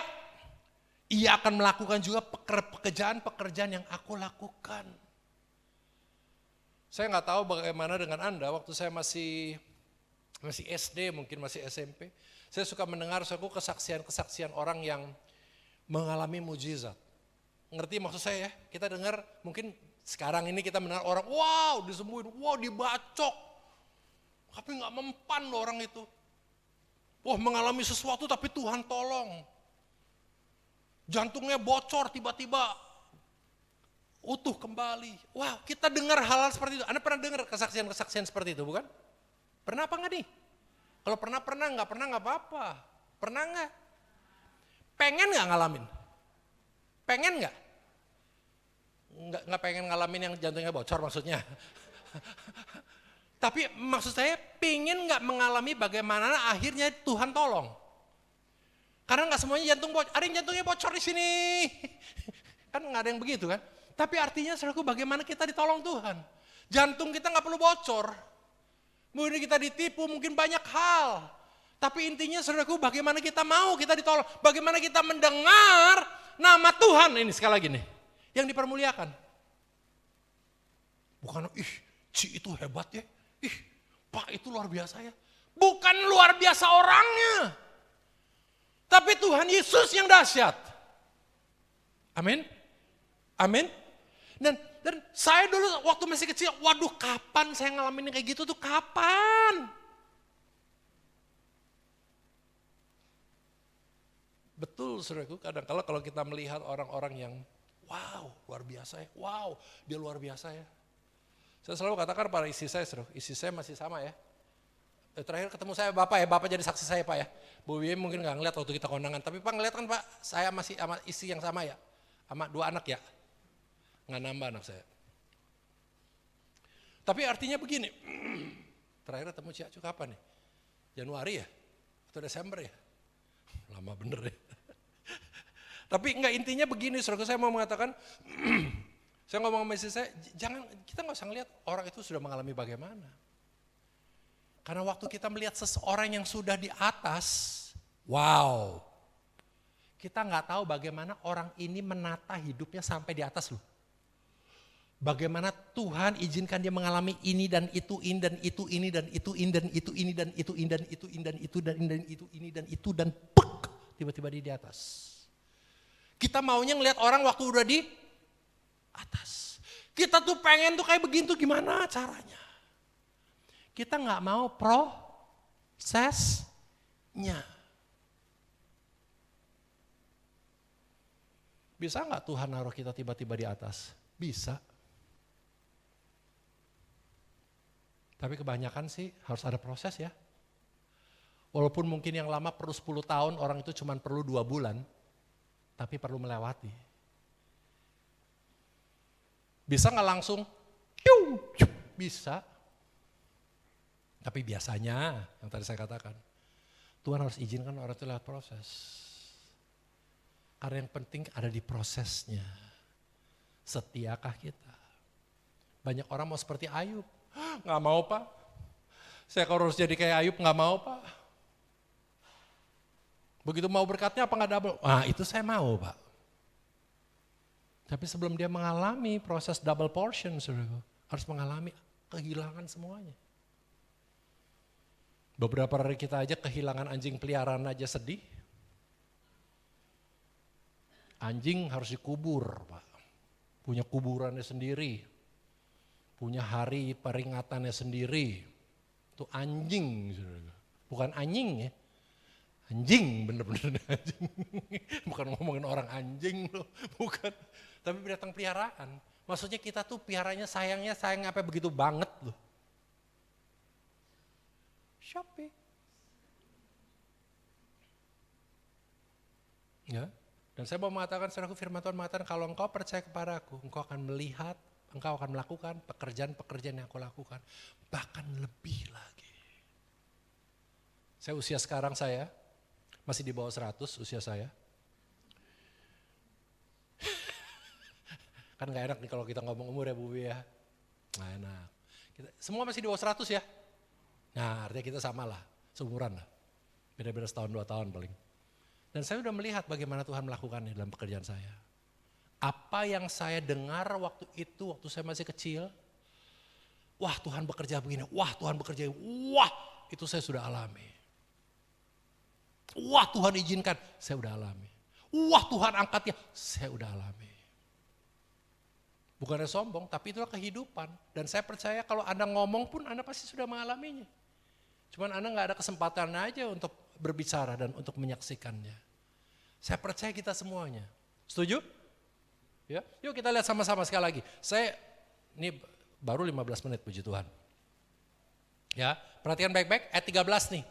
ia akan melakukan juga pekerjaan-pekerjaan yang aku lakukan. Saya nggak tahu bagaimana dengan Anda, waktu saya masih SD, mungkin masih SMP. Saya suka mendengar kesaksian-kesaksian orang yang mengalami mujizat. Ngerti maksud saya ya? Kita dengar, mungkin sekarang ini kita mendengar orang, wow disembuhin, wow dibacok. Tapi nggak mempan loh orang itu. Wah mengalami sesuatu tapi Tuhan tolong. Jantungnya bocor tiba-tiba utuh kembali. Wah kita dengar hal-hal seperti itu. Anda pernah dengar kesaksian-kesaksian seperti itu bukan? Pernah apa enggak nih? Kalau pernah nggak apa-apa. Pernah nggak? Pengen nggak ngalamin? Pengen nggak? Nggak pengen ngalamin yang jantungnya bocor maksudnya. Tapi maksud saya pengen nggak mengalami bagaimana akhirnya Tuhan tolong. Karena nggak semuanya jantung bocor, ada yang jantungnya bocor di sini. Kan nggak ada yang begitu kan. Tapi artinya saudaraku bagaimana kita ditolong Tuhan. Jantung kita nggak perlu bocor. Mungkin kita ditipu, mungkin banyak hal. Tapi intinya saudaraku bagaimana kita mau kita ditolong. Bagaimana kita mendengar nama Tuhan. Ini sekali lagi nih, yang dipermuliakan. Bukan Ci itu hebat ya. Pak itu luar biasa ya. Bukan luar biasa orangnya. Tapi Tuhan Yesus yang dahsyat. Amin. Amin. Dan saya dulu waktu masih kecil, waduh kapan saya ngalamin kayak gitu tuh kapan? Betul saudaraku, kadang-kala kalau kita melihat orang-orang yang wow luar biasa ya. Wow dia luar biasa ya. Saya selalu katakan pada istri saya, istri saya masih sama ya. Terakhir ketemu saya Bapak jadi saksi saya Pak ya. Bu Wiwi mungkin gak ngeliat waktu kita kondangan, tapi Pak ngeliat kan Pak, saya masih sama istri yang sama ya. Sama 2 anak ya. Nggak nambah anak saya. Tapi artinya begini, terakhir ketemu Ciacu kapan nih? Januari ya? Atau Desember ya? Lama bener ya. Tapi enggak intinya begini, saudara saya mau mengatakan, saya ngomong sama istri saya, kita nggak usah ngelihat orang itu sudah mengalami bagaimana. Karena waktu kita melihat seseorang yang sudah di atas, wow. Kita nggak tahu bagaimana orang ini menata hidupnya sampai di atas loh. Bagaimana Tuhan izinkan dia mengalami ini dan itu, ini dan itu, ini dan itu, ini dan itu, ini dan itu, ini dan itu, ini dan itu, dan ini dan itu, ini dan itu, dan pek, tiba-tiba dia di atas. Kita maunya ngelihat orang waktu udah di atas. Kita tuh pengen tuh kayak begini tuh gimana caranya. Kita nggak mau prosesnya. Bisa nggak Tuhan naruh kita tiba-tiba di atas? Bisa. Tapi kebanyakan sih harus ada proses ya. Walaupun mungkin yang lama perlu 10 tahun, orang itu cuma perlu 2 bulan. Tapi perlu melewati. Bisa nggak langsung? Bisa. Tapi biasanya, yang tadi saya katakan, Tuhan harus izinkan orang itu lewat proses. Karena yang penting ada di prosesnya. Setiakah kita? Banyak orang mau seperti Ayub. Nggak mau Pak. Saya kalau harus jadi kayak Ayub nggak mau Pak. Begitu mau berkatnya apa nggak double? Itu saya mau Pak. Tapi sebelum dia mengalami proses double portion, saudara, harus mengalami kehilangan semuanya. Beberapa hari kita aja kehilangan anjing peliharaan aja sedih. Anjing harus dikubur, Pak. Punya kuburannya sendiri. Punya hari peringatannya sendiri. Itu anjing, bukan anjing ya. Anjing, bener-bener anjing. Bukan ngomongin orang anjing loh, bukan. Tapi binatang peliharaan. Maksudnya kita tuh piharanya sayang apa begitu banget loh. Shopee. Ya, dan saya mau mengatakan, saudaraku, firman Tuhan mengatakan kalau engkau percaya kepadaku, engkau akan melihat, engkau akan melakukan pekerjaan-pekerjaan yang aku lakukan, bahkan lebih lagi. Saya usia sekarang saya masih di bawah 100 usia saya. Kan gak enak nih kalau kita ngomong umur ya Bu ya. Nah enak. Semua masih di bawah 100 ya. Nah artinya kita sama lah, seumuran lah. Beda-beda setahun 2 tahun paling. Dan saya udah melihat bagaimana Tuhan melakukannya dalam pekerjaan saya. Apa yang saya dengar waktu itu, waktu saya masih kecil. Wah Tuhan bekerja begini, wah Tuhan bekerja begini, wah itu saya sudah alami. Wah Tuhan izinkan, saya udah alami. Wah Tuhan angkatnya, saya udah alami. Bukannya sombong, tapi itulah kehidupan. Dan saya percaya kalau Anda ngomong pun Anda pasti sudah mengalaminya. Cuman Anda gak ada kesempatan aja untuk berbicara dan untuk menyaksikannya. Saya percaya kita semuanya. Setuju? Ya, yuk kita lihat sama-sama sekali lagi. Ini baru 15 menit puji Tuhan. Ya, perhatikan baik-baik ayat 13 nih.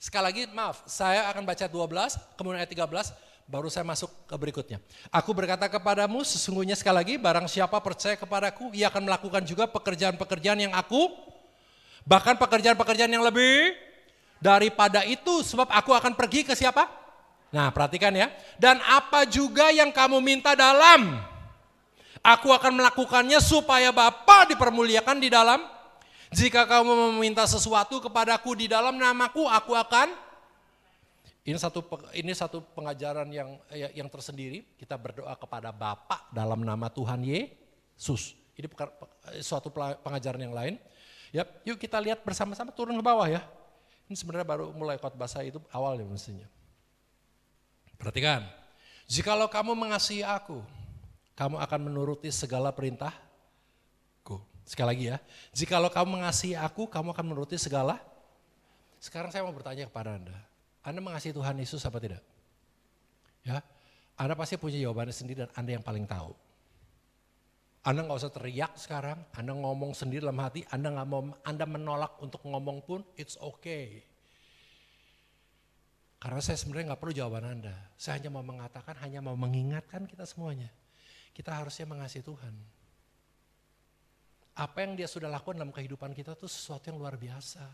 Sekali lagi maaf, saya akan baca 12, kemudian ayat 13, baru saya masuk ke berikutnya. Aku berkata kepadamu, sesungguhnya sekali lagi, barang siapa percaya kepadaku, ia akan melakukan juga pekerjaan-pekerjaan yang aku, bahkan pekerjaan-pekerjaan yang lebih daripada itu, sebab aku akan pergi ke siapa? Nah perhatikan ya, dan apa juga yang kamu minta dalam, aku akan melakukannya supaya Bapa dipermuliakan di dalam. Jika kamu meminta sesuatu kepadaku di dalam namaku, aku akan. Ini satu pengajaran yang tersendiri. Kita berdoa kepada Bapa dalam nama Tuhan Yesus. Ini suatu pengajaran yang lain. Ya, yuk kita lihat bersama-sama, turun ke bawah ya. Ini sebenarnya baru mulai khotbah saya itu awal ya mestinya. Perhatikan. Jikalau kamu mengasihi aku, kamu akan menuruti segala perintah. Sekali lagi ya, jikalau kamu mengasihi aku, kamu akan menuruti segala. Sekarang saya mau bertanya kepada Anda mengasihi Tuhan Yesus apa tidak? Ya, Anda pasti punya jawabannya sendiri dan Anda yang paling tahu. Anda nggak usah teriak sekarang, Anda ngomong sendiri dalam hati, Anda menolak untuk ngomong pun, it's okay. Karena saya sebenarnya nggak perlu jawaban Anda, saya hanya mau mengatakan, hanya mau mengingatkan kita semuanya. Kita harusnya mengasihi Tuhan. Apa yang dia sudah lakukan dalam kehidupan kita itu sesuatu yang luar biasa.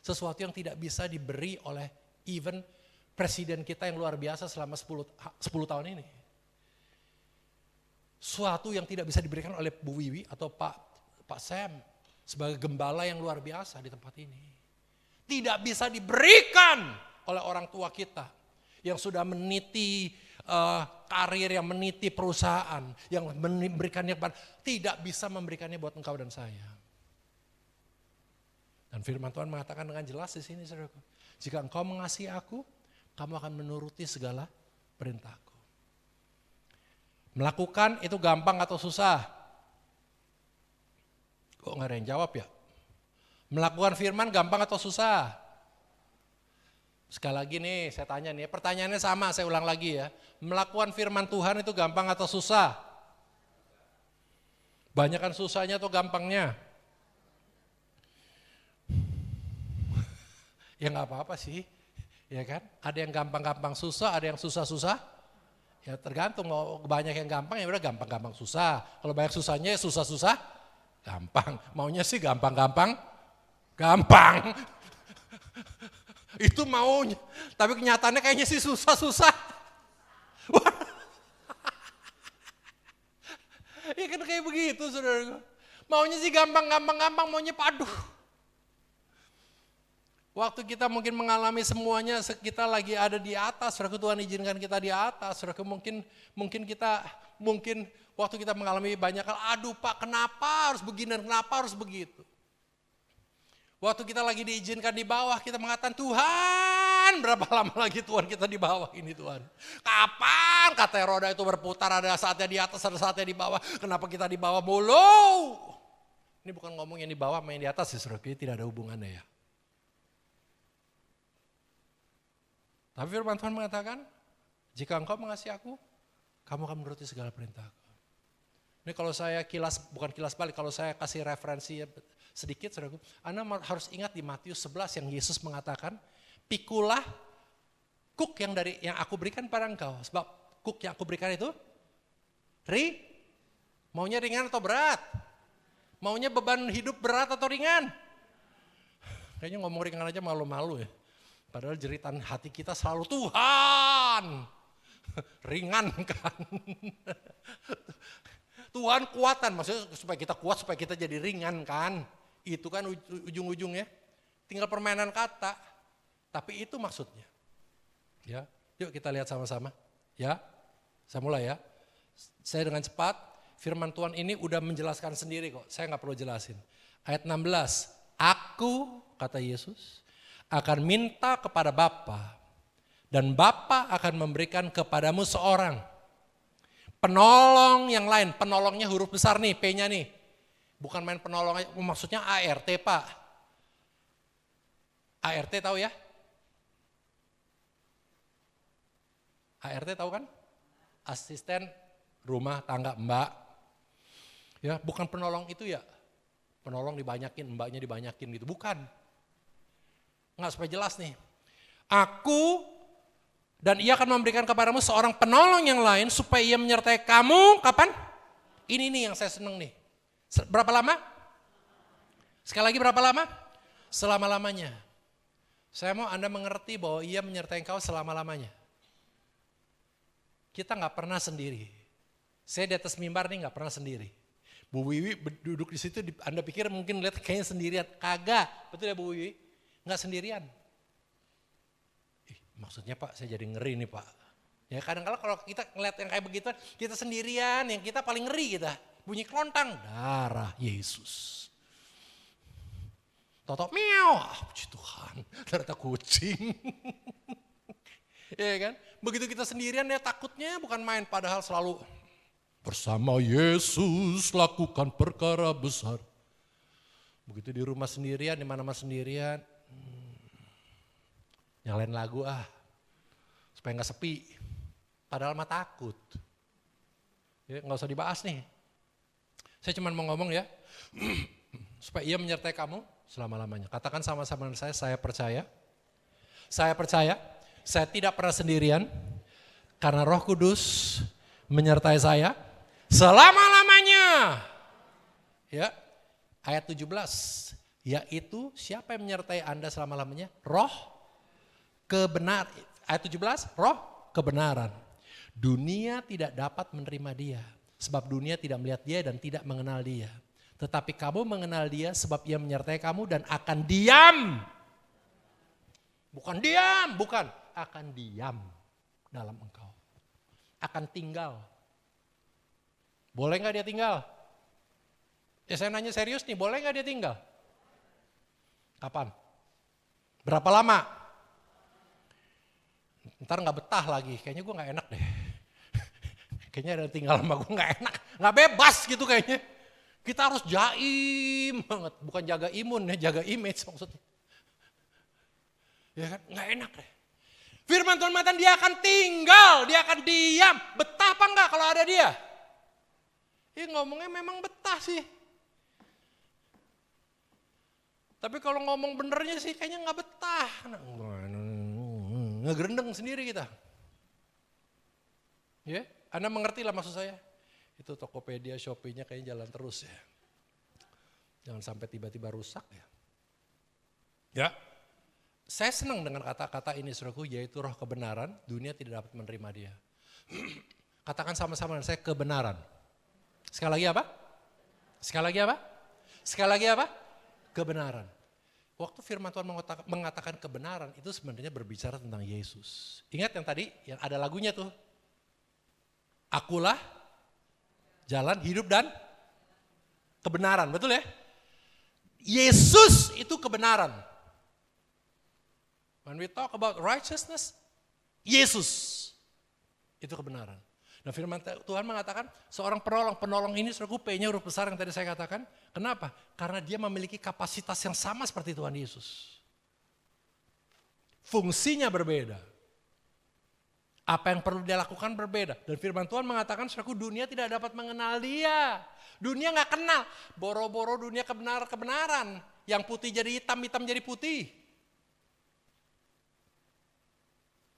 Sesuatu yang tidak bisa diberi oleh even presiden kita yang luar biasa selama 10 tahun ini. Suatu yang tidak bisa diberikan oleh Bu Wiwi atau Pak Sam sebagai gembala yang luar biasa di tempat ini. Tidak bisa diberikan oleh orang tua kita yang sudah meniti karir, yang meniti perusahaan, yang memberikannya tidak bisa memberikannya buat engkau dan saya. Dan firman Tuhan mengatakan dengan jelas di sini, saudaraku, jika engkau mengasihi aku, kamu akan menuruti segala perintahku. Melakukan itu gampang atau susah? Kok nggak ada yang jawab ya? Melakukan firman gampang atau susah? Sekali lagi nih saya tanya nih, pertanyaannya sama, saya ulang lagi ya. Melakukan firman Tuhan itu gampang atau susah? Banyakan susahnya atau gampangnya? Ya nggak apa-apa sih, ya kan? Ada yang gampang-gampang susah, ada yang susah-susah. Ya tergantung, mau banyak yang gampang ya udah gampang-gampang susah. Kalau banyak susahnya ya susah-susah gampang. Maunya sih gampang-gampang gampang. Itu maunya, tapi kenyataannya kayaknya sih susah-susah. Ya kan kayak begitu saudara. Maunya sih gampang, maunya paduh. Waktu kita mungkin mengalami semuanya, kita lagi ada di atas, saudaraku, Tuhan izinkan kita di atas, saudaraku, mungkin waktu kita mengalami banyak hal, aduh Pak, kenapa harus begini dan kenapa harus begitu. Waktu kita lagi diizinkan di bawah, kita mengatakan, Tuhan, berapa lama lagi Tuhan kita di bawah ini Tuhan. Kapan kata roda itu berputar, ada saatnya di atas, ada saatnya di bawah, kenapa kita di bawah mulu? Ini bukan ngomong yang di bawah sama yang di atas, saudaraku, tidak ada hubungannya ya. Tapi firman Tuhan mengatakan, jika engkau mengasihi aku, kamu akan menuruti segala perintahku. Ini kalau saya bukan kilas balik, kalau saya kasih referensi sedikit, saudaraku, Anda harus ingat di Matius 11 yang Yesus mengatakan, pikulah kuk yang aku berikan pada engkau. Sebab kuk yang aku berikan itu, maunya ringan atau berat? Maunya beban hidup berat atau ringan? Kayaknya ngomong ringan aja malu-malu ya. Padahal jeritan hati kita selalu Tuhan, ringan kan. Tuhan kuatan, maksudnya supaya kita kuat, supaya kita jadi ringan kan. Itu kan ujung-ujungnya, tinggal permainan kata. Tapi itu maksudnya. Ya, yuk kita lihat sama-sama. Ya, saya mulai ya. Saya dengan cepat, firman Tuhan ini udah menjelaskan sendiri kok, saya gak perlu jelasin. Ayat 16, aku, kata Yesus, akan minta kepada Bapa dan Bapa akan memberikan kepadamu seorang penolong yang lain. Penolongnya huruf besar nih, P-nya nih. Bukan main penolong, maksudnya ART Pak. ART tahu ya? ART tahu kan? Asisten rumah tangga Mbak. Ya, bukan penolong itu ya. Penolong dibanyakin, mbaknya dibanyakin gitu, bukan. Enggak, supaya jelas nih. Aku dan ia akan memberikan kepadamu seorang penolong yang lain supaya ia menyertai kamu, kapan? Ini nih yang saya seneng nih. Berapa lama? Sekali lagi berapa lama? Selama-lamanya. Saya mau Anda mengerti bahwa ia menyertai engkau selama-lamanya. Kita gak pernah sendiri. Saya di atas mimbar nih gak pernah sendiri. Bu Wiwi duduk di situ, Anda pikir mungkin lihat kayaknya sendirian. Kagak, betul ya Bu Wiwi? Nggak sendirian. Maksudnya Pak, saya jadi ngeri nih Pak. Ya kadang-kadang kalau kita ngeliat yang kayak begitu, kita sendirian, yang kita paling ngeri kita. Bunyi kelontang, darah Yesus. Toto meow, puji Tuhan, ternyata kucing. Ya kan, begitu kita sendirian ya takutnya bukan main, padahal selalu bersama Yesus lakukan perkara besar. Begitu di rumah sendirian, di mana-mana sendirian, nyalain lagu supaya nggak sepi. Padahal mah takut. Ya, nggak usah dibahas nih. Saya cuma mau ngomong ya, supaya ia menyertai kamu selama-lamanya. Katakan sama-sama dengan saya percaya. Saya percaya, saya tidak pernah sendirian, karena Roh Kudus menyertai saya selama-lamanya. Ya, ayat 17, yaitu siapa yang menyertai Anda selama-lamanya? Roh kebenaran. Ayat 17, roh kebenaran. Dunia tidak dapat menerima dia, sebab dunia tidak melihat dia dan tidak mengenal dia. Tetapi kamu mengenal dia sebab ia menyertai kamu dan akan diam. Bukan diam, bukan. Akan diam dalam engkau. Akan tinggal. Boleh gak dia tinggal? Ya saya nanya serius nih, boleh gak dia tinggal? Kapan? Berapa lama? Ntar gak betah lagi, kayaknya gue gak enak deh. Kayaknya ada tinggal sama gue gak enak, gak bebas gitu kayaknya. Kita harus jaim banget, bukan jaga imun ya, jaga image maksudnya. Ya kan, gak enak deh. Firman Tuhan mengatakan dia akan tinggal, dia akan diam. Betah apa enggak kalau ada dia? Ngomongnya memang betah sih. Tapi kalau ngomong benernya sih kayaknya gak betah. Ngegerendeng sendiri kita. Ya, Anda mengerti lah maksud saya. Itu Tokopedia, Shopee-nya kayaknya jalan terus ya. Jangan sampai tiba-tiba rusak ya. Ya, saya senang dengan kata-kata ini saudaraku, yaitu roh kebenaran, dunia tidak dapat menerima dia. Katakan sama-sama dengan saya, kebenaran. Sekali lagi apa? Sekali lagi apa? Sekali lagi apa? Kebenaran. Waktu firman Tuhan mengatakan kebenaran, itu sebenarnya berbicara tentang Yesus. Ingat yang tadi, yang ada lagunya tuh. Akulah jalan hidup dan kebenaran, betul ya? Yesus itu kebenaran. When we talk about righteousness, Yesus itu kebenaran. Nah firman Tuhan mengatakan seorang penolong ini saudaraku P-nya huruf besar yang tadi saya katakan. Kenapa? Karena dia memiliki kapasitas yang sama seperti Tuhan Yesus. Fungsinya berbeda. Apa yang perlu dia lakukan berbeda. Dan firman Tuhan mengatakan saudaraku dunia tidak dapat mengenal dia. Dunia gak kenal. Boro-boro dunia kebenaran. Yang putih jadi hitam, hitam jadi putih.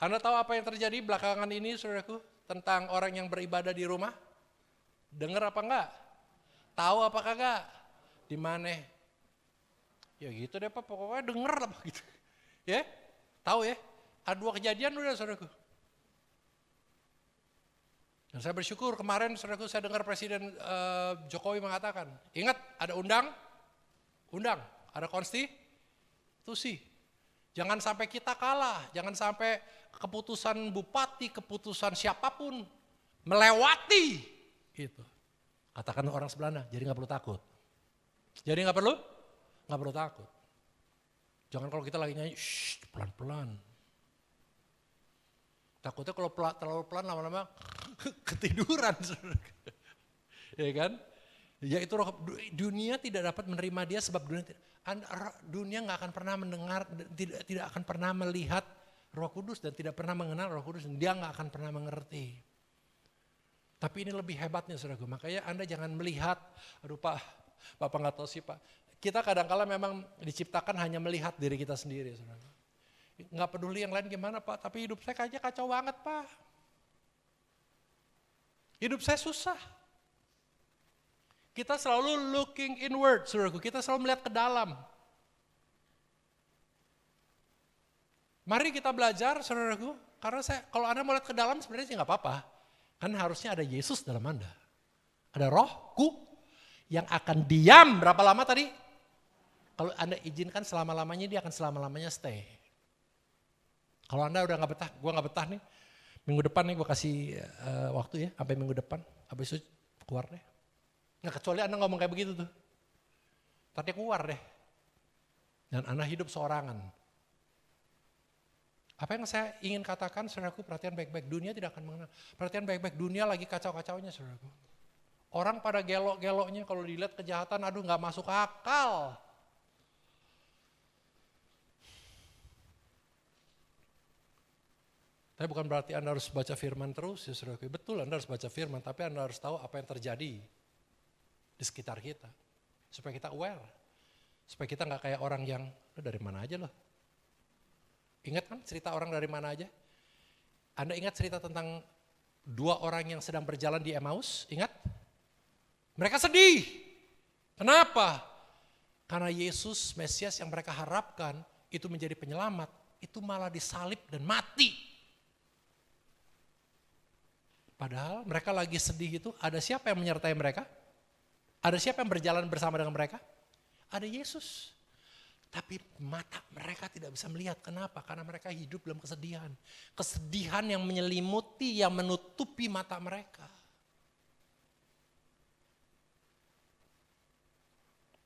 Anda tahu apa yang terjadi belakangan ini saudaraku? Tentang orang yang beribadah di rumah? Dengar apa enggak? Tahu apa kagak? Di mana? Ya gitu deh Pak, pokoknya denger apa gitu. Ya, tahu ya? Ada 2 kejadian udah saudaraku. Dan saya bersyukur kemarin saudaraku saya dengar Presiden Jokowi mengatakan, ingat ada undang, ada konstitusi. Jangan sampai kita kalah, jangan sampai keputusan bupati, keputusan siapapun melewati itu. Katakan orang sebelahnya, jadi nggak perlu takut. Jadi nggak perlu takut. Jangan kalau kita lagi nyanyi, pelan-pelan. Takutnya kalau terlalu pelan lama-lama ketiduran. Ya kan? Ya itu dunia tidak dapat menerima dia sebab dunia nggak akan pernah mendengar, tidak akan pernah melihat Roh Kudus dan tidak pernah mengenal Roh Kudus, dia nggak akan pernah mengerti. Tapi ini lebih hebatnya saudaraku, makanya Anda jangan melihat, aduh Pak, Bapak nggak tahu sih Pak. Kita kadang-kala memang diciptakan hanya melihat diri kita sendiri saudaraku. Nggak peduli yang lain gimana Pak, tapi hidup saya kayaknya kacau banget Pak. Hidup saya susah. Kita selalu looking inward saudaraku, kita selalu melihat ke dalam. Mari kita belajar saudaraku, karena kalau Anda mau lihat ke dalam sebenarnya sih nggak apa-apa. Kan harusnya ada Yesus dalam Anda. Ada Rohku yang akan diam berapa lama tadi? Kalau Anda izinkan selama-lamanya dia akan selama-lamanya stay. Kalau Anda udah nggak betah, gue nggak betah nih. Minggu depan nih gue kasih waktu ya, sampai minggu depan. Habis itu keluar deh. Nggak kecuali Anda ngomong kayak begitu tuh. Tadi keluar deh. Dan Anda hidup seorangan. Apa yang saya ingin katakan, saudaraku, perhatian baik-baik, dunia tidak akan mengenal. Perhatian baik-baik, dunia lagi kacau-kacaunya, saudaraku. Orang pada gelok-geloknya kalau dilihat kejahatan, aduh nggak masuk akal. Tapi bukan berarti Anda harus baca firman terus, ya saudaraku. Betul Anda harus baca firman, tapi Anda harus tahu apa yang terjadi di sekitar kita. Supaya kita aware. Supaya kita nggak kayak orang yang, dari mana aja loh. Ingat kan cerita orang dari mana aja? Anda ingat cerita tentang 2 orang yang sedang berjalan di Emmaus? Ingat? Mereka sedih. Kenapa? Karena Yesus, Mesias yang mereka harapkan itu menjadi penyelamat, itu malah disalib dan mati. Padahal mereka lagi sedih itu, ada siapa yang menyertai mereka? Ada siapa yang berjalan bersama dengan mereka? Ada Yesus. Tapi mata mereka tidak bisa melihat. Kenapa? Karena mereka hidup dalam kesedihan. Kesedihan yang menyelimuti, yang menutupi mata mereka.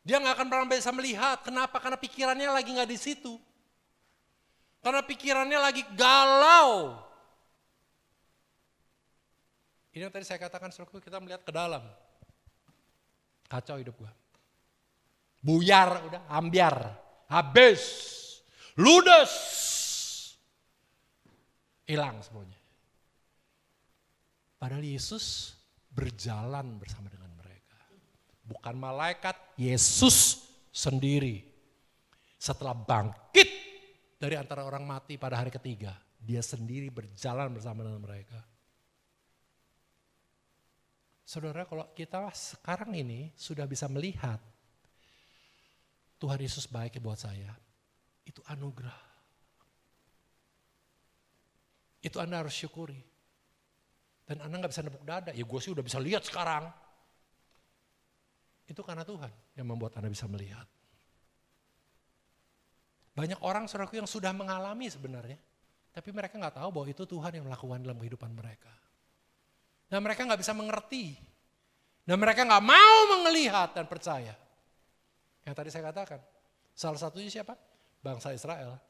Dia gak akan pernah bisa melihat. Kenapa? Karena pikirannya lagi gak di situ. Karena pikirannya lagi galau. Ini yang tadi saya katakan, kita melihat ke dalam. Kacau hidup gua. Buyar, udah ambiar. Habis, ludes, hilang semuanya. Padahal Yesus berjalan bersama dengan mereka. Bukan malaikat, Yesus sendiri. Setelah bangkit dari antara orang mati pada hari ketiga, dia sendiri berjalan bersama dengan mereka. Saudara, kalau kita sekarang ini sudah bisa melihat Tuhan Yesus baik buat saya, itu anugerah. Itu Anda harus syukuri. Dan Anda gak bisa nepuk dada, ya gue sih udah bisa lihat sekarang. Itu karena Tuhan yang membuat Anda bisa melihat. Banyak orang saudaraku yang sudah mengalami sebenarnya. Tapi mereka gak tahu bahwa itu Tuhan yang melakukan dalam kehidupan mereka. Dan mereka gak bisa mengerti. Dan mereka gak mau melihat dan percaya. Yang tadi saya katakan. Salah satunya siapa? Bangsa Israel.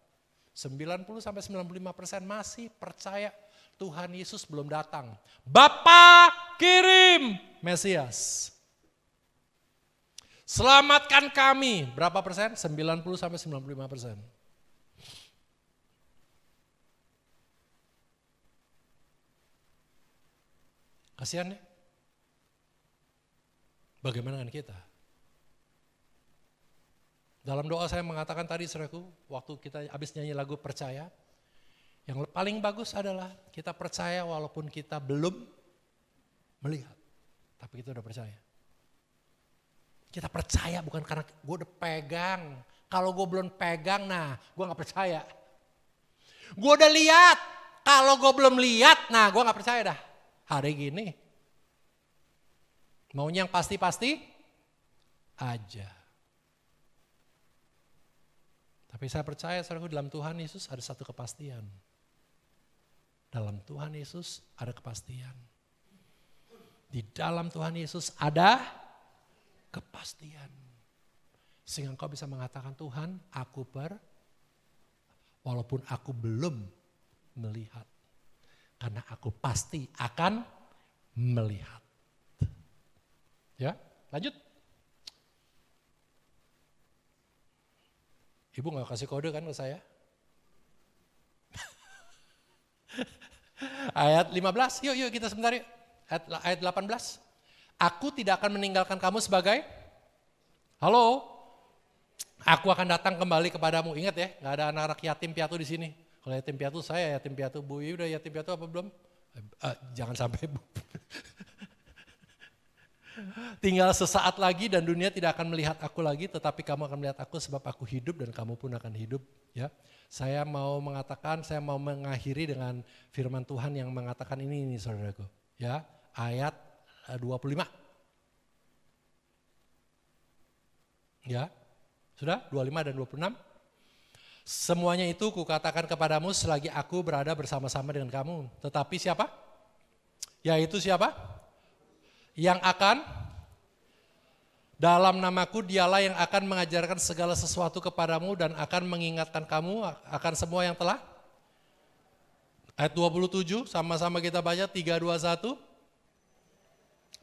90-95% masih percaya Tuhan Yesus belum datang. Bapa kirim Mesias. Selamatkan kami. Berapa persen? 90-95%. Kasihan ya. Bagaimana dengan kita? Dalam doa saya mengatakan tadi saudaraku, waktu kita habis nyanyi lagu percaya, yang paling bagus adalah kita percaya walaupun kita belum melihat. Tapi kita udah percaya. Kita percaya bukan karena gue udah pegang. Kalau gue belum pegang, nah gue gak percaya. Gue udah lihat, kalau gue belum lihat, nah gue gak percaya dah. Hari gini, maunya yang pasti-pasti aja. Tapi saya percaya saudaraku dalam Tuhan Yesus ada satu kepastian. Dalam Tuhan Yesus ada kepastian. Di dalam Tuhan Yesus ada kepastian. Sehingga engkau bisa mengatakan Tuhan aku walaupun aku belum melihat. Karena aku pasti akan melihat. Ya, lanjut. Ibu gak kasih kode kan ke saya? Ayat 15, yuk kita sebentar yuk. Ayat 18. Aku tidak akan meninggalkan kamu sebagai, halo, aku akan datang kembali kepadamu. Ingat ya, gak ada anak-anak yatim piatu di sini. Kalau yatim piatu saya yatim piatu, Bu udah yatim piatu apa belum? Jangan sampai Bu. Tinggal sesaat lagi dan dunia tidak akan melihat aku lagi, tetapi kamu akan melihat aku sebab aku hidup dan kamu pun akan hidup. Ya, saya mau mengakhiri dengan firman Tuhan yang mengatakan ini saudaraku. Ya, ayat 25. Ya, sudah 25 dan 26. Semuanya itu kukatakan kepadamu selagi aku berada bersama-sama dengan kamu. Tetapi siapa? Yaitu siapa? Yang akan dalam namaku dialah yang akan mengajarkan segala sesuatu kepadamu dan akan mengingatkan kamu akan semua yang telah. Ayat 27 sama-sama kita baca 3, 2, 1.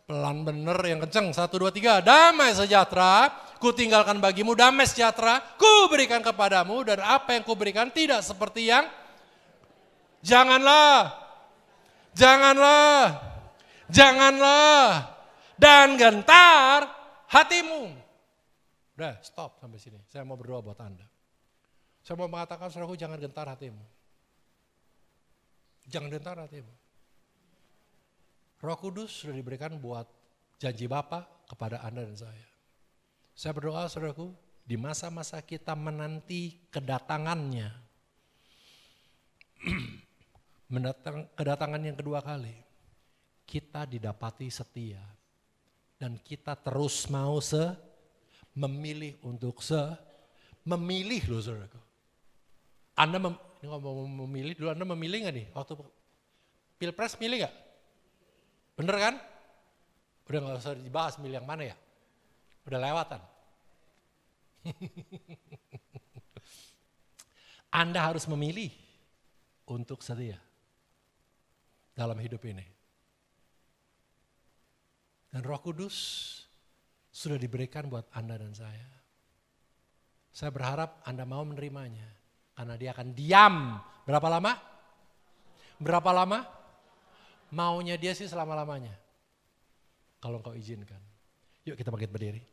Pelan bener yang kenceng 1, 2, 3. Damai sejahtera ku tinggalkan bagimu, damai sejahtera ku berikan kepadamu dan apa yang ku berikan tidak seperti yang janganlah dan gentar hatimu. Udah stop sampai sini. Saya mau berdoa buat Anda. Saya mau mengatakan saudaraku jangan gentar hatimu. Jangan gentar hatimu. Roh Kudus sudah diberikan buat janji Bapa kepada Anda dan saya. Saya berdoa saudaraku di masa-masa kita menanti kedatangannya. Kedatangan yang kedua kali. Kita didapati setia. Dan kita terus mau memilih untuk memilih loh saudaraku. Anda ini ngomong memilih dulu, Anda memilih gak nih? Waktu Pilpres milih gak? Bener kan? Udah gak usah dibahas milih yang mana ya? Udah lewatan. Anda harus memilih untuk setia dalam hidup ini. Dan Roh Kudus sudah diberikan buat Anda dan saya. Saya berharap Anda mau menerimanya. Karena dia akan diam. Berapa lama? Berapa lama? Maunya dia sih selama-lamanya. Kalau engkau izinkan. Yuk kita bangkit berdiri.